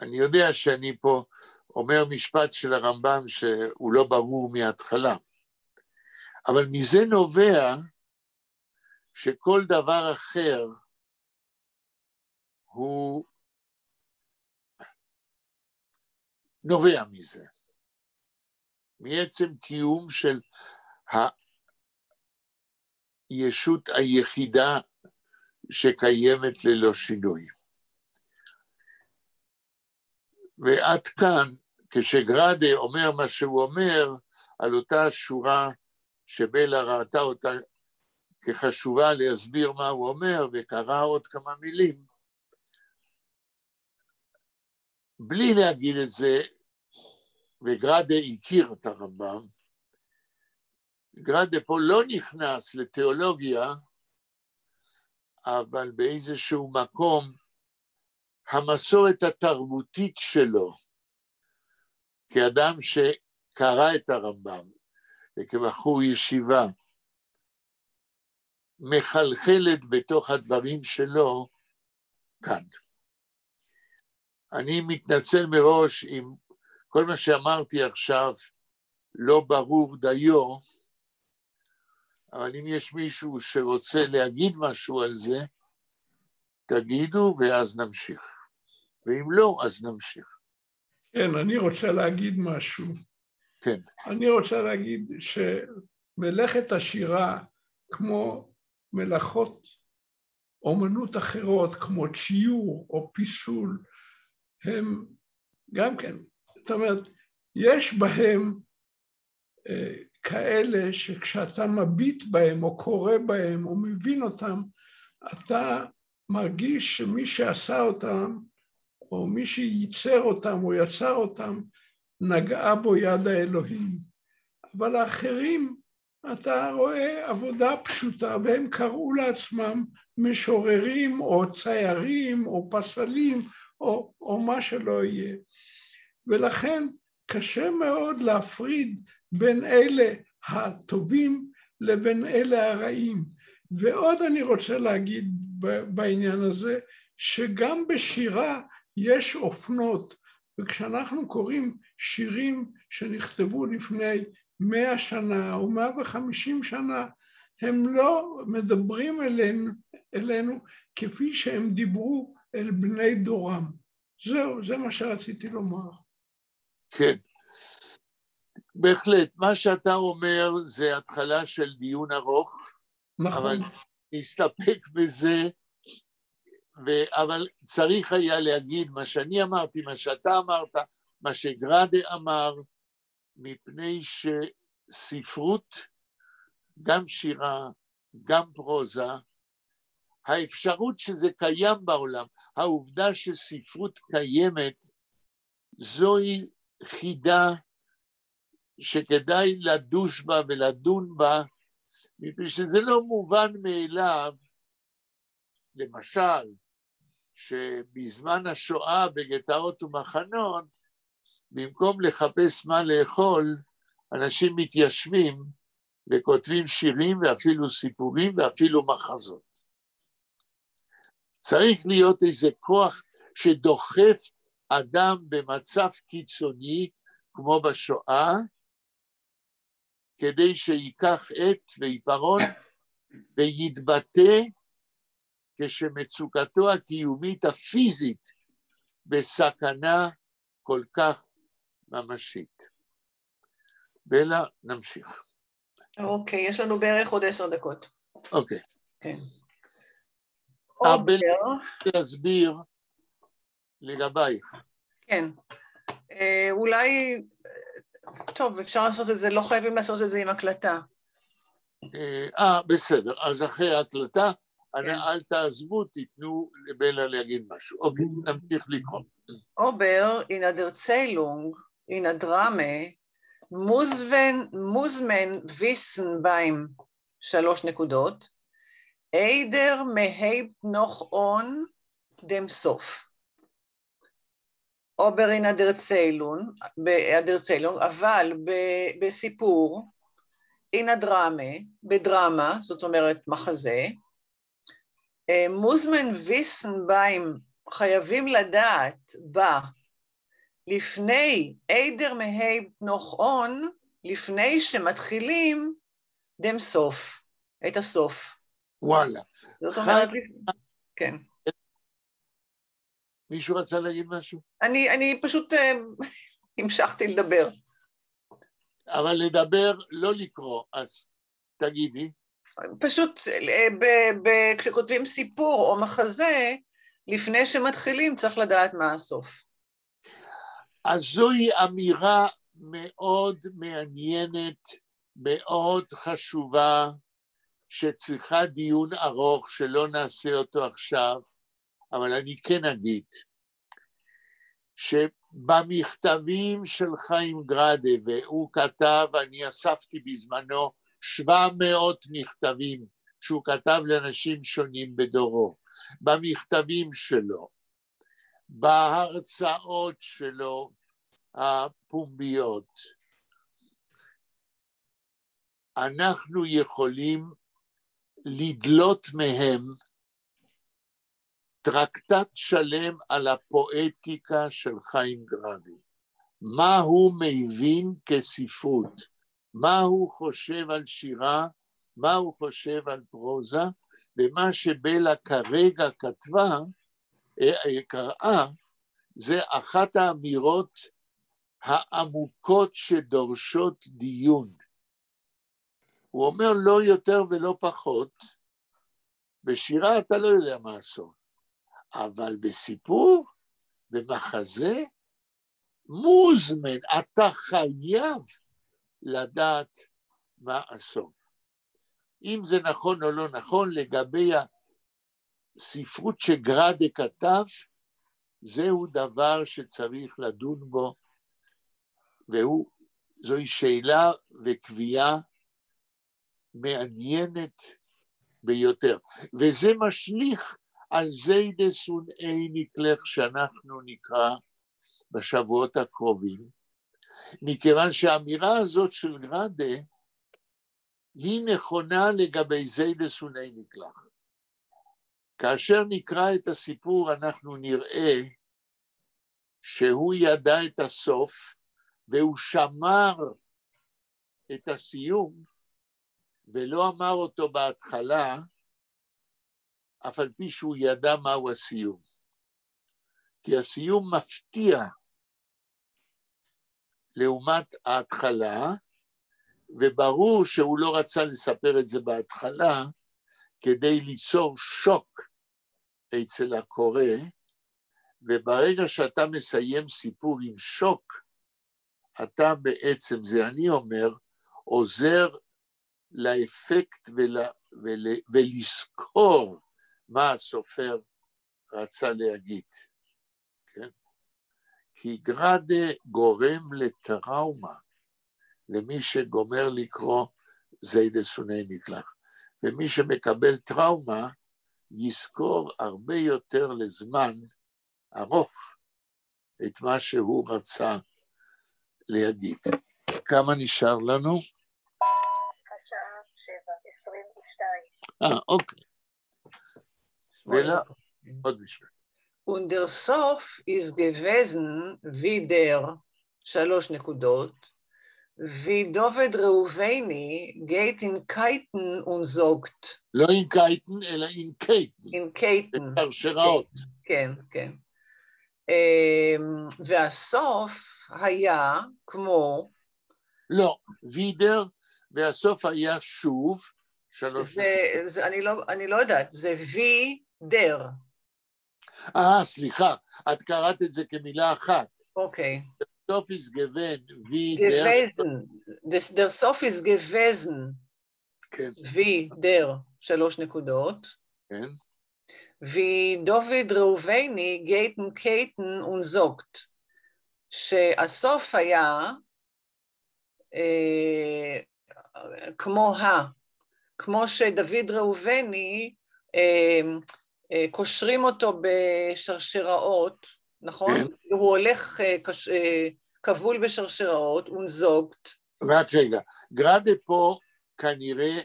אני יודע שאני פה אומר משפט של הרמב"ם שהוא לא ברור מההתחלה, אבל מזה נובע שכל דבר אחר הוא נובע מזה, מעצם קיום של הישות היחידה שקיימת ללא שינוי. ועד כאן, כשגראדה אומר מה שהוא אומר, על אותה שורה שבלה ראתה אותה כחשובה להסביר מה הוא אומר, וקרא עוד כמה מילים, בלי להגיד את זה, וגראדה הכיר את הרמב"ם, גראדה פה לא נכנס לתיאולוגיה, אבל באיזשהו מקום, המסורת התרבותית שלו, כאדם שקרא את הרמב"ם, וכבחור ישיבה, מחלחלת בתוך הדברים שלו כאן. אני מתנצל מראש אם כל מה שאמרתי עכשיו לא ברור דיו, אבל אם יש מישהו שרוצה להגיד משהו על זה, תגידו ואז נמשיך. ואם לא, אז נמשיך. כן, אני רוצה להגיד משהו. כן. אני רוצה להגיד שמלאכת השירה, כמו מלאכות אומנות אחרות, כמו ציור או פיסול, הם גם כן, זאת אומרת, יש בהם כאלה שכשאתה מביט בהם או קורא בהם או מבין אותם, אתה מרגיש שמי שעשה אותם, או מי שייצר אותם או יצר אותם, נגעה בו יד האלוהים. אבל האחרים, אתה רואה עבודה פשוטה, והם קראו לעצמם משוררים או ציירים או פסלים או מה שלא יהיה. ולכן קשה מאוד להפריד בין אלה הטובים לבין אלה הרעים. ועוד אני רוצה להגיד בעניין הזה, שגם בשירה יש אופנות, וכשאנחנו קוראים שירים שנכתבו לפני 100 שנה או 150 שנה, הם לא מדברים אלינו כפי שהם דיברו אל בני דורם. זהו, זה מה שרציתי לומר. כן, בהחלט, מה שאתה אומר זה התחלה של דיון ארוך, נכון. אבל נסתפק בזה, אבל צריך היה להגיד מה שאני אמרתי, מה שאתה אמרת, מה שגראדה אמר, מפני שספרות, גם שירה, גם פרוזה, האפשרות שזה קיים בעולם, העובדה שספרות קיימת, זוהי חידה שכדאי לדוש בה ולדון בה, מפני שזה לא מובן מאליו, למשל, שבזמן השואה בגטאות ומחנות, במקום לחפש מה לאכול, אנשים מתיישבים וכותבים שירים ואפילו סיפורים ואפילו מחזות. צריך להיות איזה כוח שדוחף אדם במצב קיצוני, כמו בשואה, כדי שיקח עת ועיפרון ויתבטא כשמצוקתו הקיומית הפיזית בסכנה כל כך ממשית. בלה, נמשיך. אוקיי, יש לנו בערך עוד 10 דקות. אוקיי. כן. בלה, להסביר לגבייך. כן. אולי, טוב, אפשר לעשות את זה, לא חייבים לעשות את זה עם הקלטה. בסדר, אז אחרי ההקלטה, אל תעזבו, תיתנו לבלה להגיד משהו. אוקיי, נמשיך לקרוא. אובר, in der Erzählung, in der Drame, muss man wissen beim 3 נקודות, eider mehebt noch on dem Sof. אובר in der Erzählung, אבל בסיפור, in der Drame, בדרמה, זאת אומרת מחזה, muss man wissen beim, חייבים לדעת בה, לפני eider mehebt noch on, לפני שמתחילים דם סוף, את הסוף. וואלה. זאת אומרת, כן. מישהו רצה להגיד משהו? אני פשוט המשכתי לדבר. אבל לדבר, לא לקרוא, אז תגידי. פשוט כשכותבים סיפור או מחזה, לפני שמתחילים צריך לדעת מה הסוף. אז זוהי אמירה מאוד מעניינת, מאוד חשובה, שצריכה דיון ארוך, שלא נעשה אותו עכשיו, אבל אני כן אגיד, שבמכתבים של חיים גרדה, והוא כתב, אני אספתי בזמנו 700 מכתבים, שהוא כתב לאנשים שונים בדורו, במכתבים שלו, בהרצאות שלו הפומביות, אנחנו יכולים לדלות מהם טרקטט שלם על הפואטיקה של חיים גרדה. מה הוא מבין כספרות, מה הוא חושב על שירה, מה הוא חושב על פרוזה, ומה שבלה כרגע קראה, זה אחת האמירות העמוקות שדורשות דיון. הוא אומר לא יותר ולא פחות, בשירה אתה לא יודע מה הסוף, אבל בסיפור, במחזה, מוזמן, אתה חייב לדעת מה הסוף. אם זה נכון או לא נכון, לגבי הספרות שגרדה כתב, זהו דבר שצריך לדון בו, זוהי שאלה וקביעה מעניינת ביותר. וזה משליך על זיידס ונאיניקלך שאנחנו נקרא בשבועות הקרובים, מכיוון שהאמירה הזאת של גרדה היא נכונה לגבי זיידס ונאיניקלך. כאשר נקרא את הסיפור אנחנו נראה שהוא ידע את הסוף והוא שמר את הסיום ולא אמר אותו בהתחלה, אף על פי שהוא ידע מהו הסיום. כי הסיום מפתיע לעומת ההתחלה, וברור שהוא לא רצה לספר את זה בהתחלה, כדי ליצור שוק אצל הקורא, וברגע שאתה מסיים סיפור עם שוק, אתה בעצם, זה אני אומר, עוזר לאפקט ולזכור מה הסופר רצה להגיד. כן? כי גרדה גורם לטראומה, למי שגומר לקרוא זיידס ונאיניקלך. ומי שמקבל טראומה, יזכור הרבה יותר לזמן ארוך את מה שהוא רצה להגיד. כמה נשאר לנו? השעה 7:22. אוקיי. עוד משפט. Und der Sof ist gewesen wie der, 3 נקודות, wie David Reuveni geht in Keiten und sagt. לא in Keiten, אלא in Keiten. in Keiten. בשרשראות. כן, כן. והסוף היה כמו... לא, וידר, והסוף היה שוב, 3 זה, אני לא יודעת, זה וידר. סליחה, את קראת את זה כמילה אחת. אוקיי. סוף ist gewesen, der Sof ist gewesen, כן. וידר, 3 נקודות. כן. ודוד ראובני גייטן קייטן ונזוגת, שהסוף היה כמו שדוד ראובני קושרים אותו בשרשראות, נכון? הוא הולך כבול בשרשראות, ונזוגת. רק רגע, גרדה פה כנראה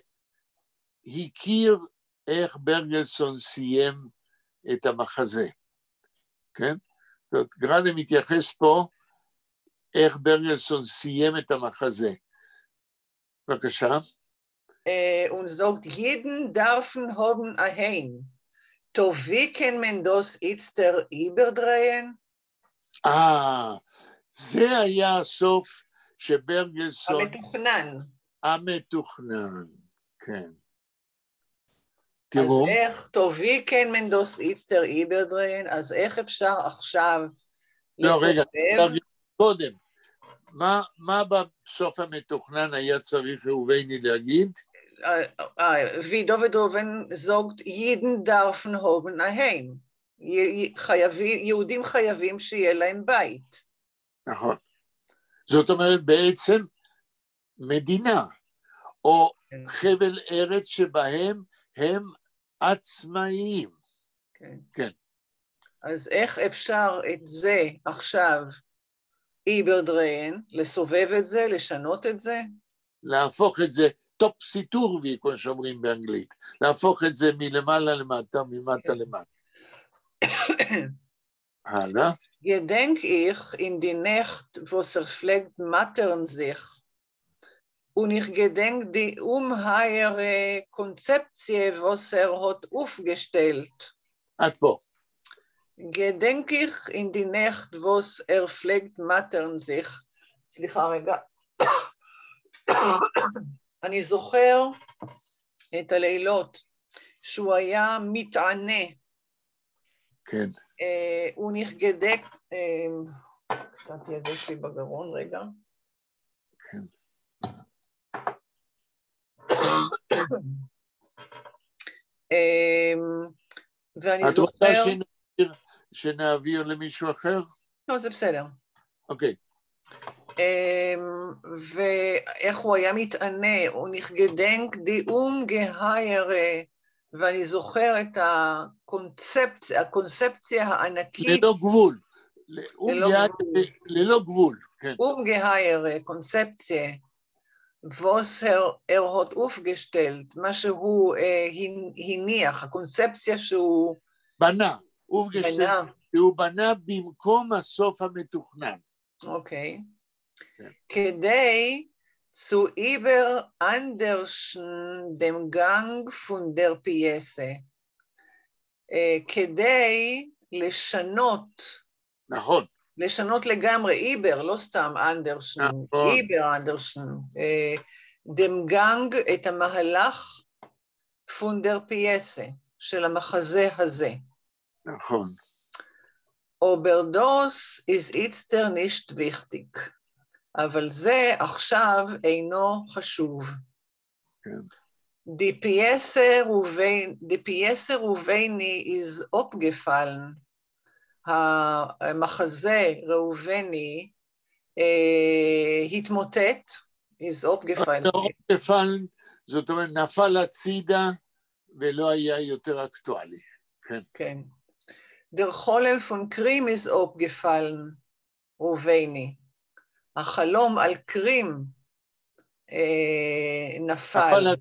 הכיר איך ברגלסון סיים את המחזה, כן? זאת אומרת, גרדה מתייחס פה איך ברגלסון סיים את המחזה. בבקשה. Und sagt, jeden dürfen haben ein. To wie kann man das jetzt überdrehen? זה היה הסוף שברגלסון... המתוכנן. המתוכנן, כן. תראו. אז איך, טובי כן מנדוס איצטר איברדריין, אז איך אפשר עכשיו לא, רגע, לסובב? קודם. מה בסוף המתוכנן היה צריך ראובני להגיד? wie David Oven sagt, jeden dürfen haben ein. יהודים חייבים שיהיה להם בית. נכון. זאת אומרת בעצם מדינה, או חבל ארץ שבהם הם עצמאיים. כן. כן. אז איך אפשר את זה עכשיו, איברדריין, לסובב את זה, לשנות את זה? להפוך את זה, טופסי-טורבי, כמו שאומרים באנגלית, להפוך את זה מלמעלה למטה, ממטה למטה. הלאה. Gedenk ich in die Nacht, wo zerfleckt Mattern sich, und ich gedenk die unheure Konzeptie, was hat aufgestellt. עד פה. Gedenk ich in die Nacht, wo zerfleckt Mattern sich. סליחה רגע. אני זוכר את הלילות שהוא היה מתענה. כן. הוא נחגדק, קצת יבש לי בגרון, רגע. כן. ואני זוכר... את רוצה שנעביר למישהו אחר? לא, זה בסדר. אוקיי. ואיך הוא היה מתענה, הוא נחגדנק די גהיירה, ואני זוכר את הקונספציה הענקית. ללא גבול. ללא גבול, כן. גהיירה, קונספציה, was hat aufgestellt, מה שהוא הניח, הקונספציה שהוא בנה, שהוא בנה במקום הסוף המתוכנן. אוקיי. כדי zu überanderschen dem Gang von der Piese. כדי לשנות. נכון. לשנות לגמרי, איבר, לא סתם אנדרשן, נכון. איבר אנדרשן. dem Gang, את המהלך von der Piese, של המחזה הזה. נכון. Oberdos ist jetzt nicht wichtig. אבל זה עכשיו אינו חשוב. Die Piese Ruveni is aufgefallen. המחזה ראובני התמוטט, is aufgefallen. aufgefallen, זאת אומרת, נפל הצידה ולא היה יותר אקטואלי. כן. כן. Der Cholem von Krim ist aufgefallen, ראובני. החלום על קרים נפל.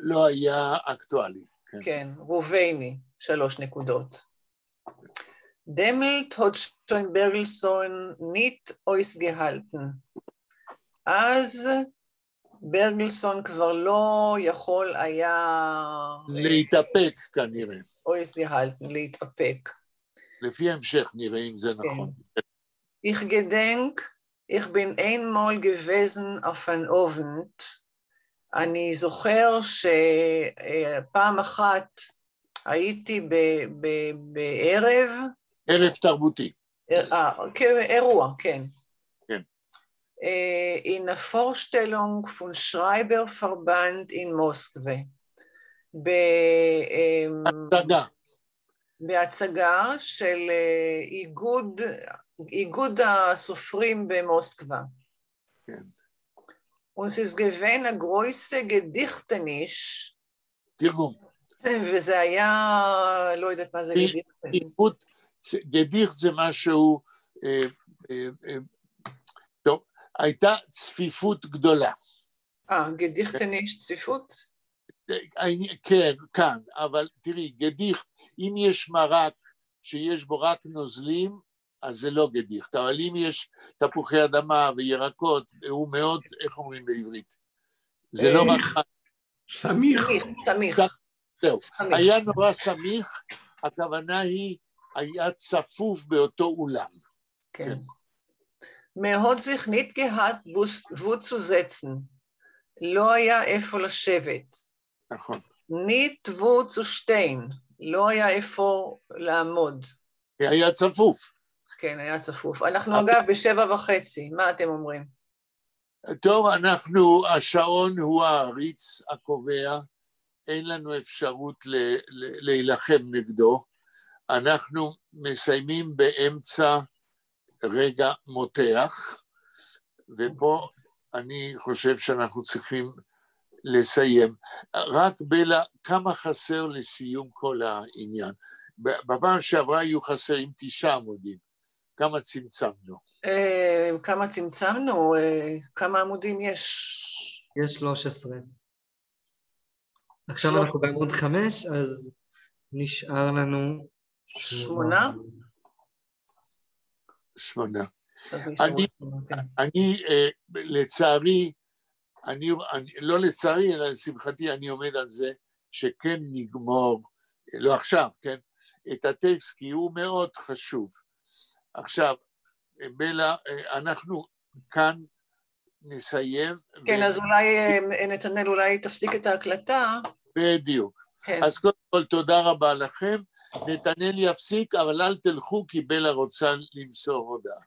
לא היה אקטואלי. כן, ראובני, 3 נקודות. דמלט hat schon Bergelsson nicht ausgehalten. אז ברגלסון כבר לא יכול היה... להתאפק כנראה. ausgehalten, להתאפק. לפי המשך נראה אם זה נכון. Ich gedenk, ich bin einmal gewesen auf ein Abend. אני זוכר שפעם אחת הייתי בערב. ערב תרבותי. אירוע, כן. כן. In der Vorstellung von Schreiberverband in Moskwe. הצגה. בהצגה של איגוד הסופרים במוסקבה. כן. Und es ist gewesen ein größer Gedichtenisch. תרגום. וזה היה, לא יודעת מה זה גדיכטניש. גדיכט זה משהו, טוב, הייתה צפיפות גדולה. גדיכטניש צפיפות? כן, כאן, אבל תראי, גדיכט, אם יש מרק שיש בו רק נוזלים, אז זה לא גדיכט, אבל אם יש תפוחי אדמה וירקות, הוא מאוד, איך אומרים בעברית? זה לא רק... סמיך. סמיך. זהו, היה נורא סמיך, הכוונה היא, היה צפוף באותו אולם. כן. מאוד sich nicht gehabt, wo zu setzen. לא היה איפה לשבת. נכון. ניט wo zu stehen, לא היה איפה לעמוד. היה צפוף. כן, היה צפוף. אנחנו אגב ב7:30, מה אתם אומרים? טוב, השעון הוא העריץ הקובע, אין לנו אפשרות להילחם נגדו, אנחנו מסיימים באמצע רגע מותח, ופה אני חושב שאנחנו צריכים לסיים. רק בלה, כמה חסר לסיום כל העניין? בפעם שעברה היו חסרים 9 עמודים, כמה צמצמנו? כמה עמודים יש? יש 13. עכשיו אנחנו בעמוד 5, אז נשאר לנו 8. אני לצערי, לא לצערי, אלא לשמחתי, אני עומד על זה שכן נגמור, לא עכשיו, כן, את הטקסט, כי הוא מאוד חשוב. עכשיו, בלה, אנחנו כאן נסיים. כן, אז אולי, נתנאל, אולי תפסיק את ההקלטה. בדיוק. אז קודם כל, תודה רבה לכם. נתנאל יפסיק, אבל אל תלכו, כי בלה רוצה למסור הודעה.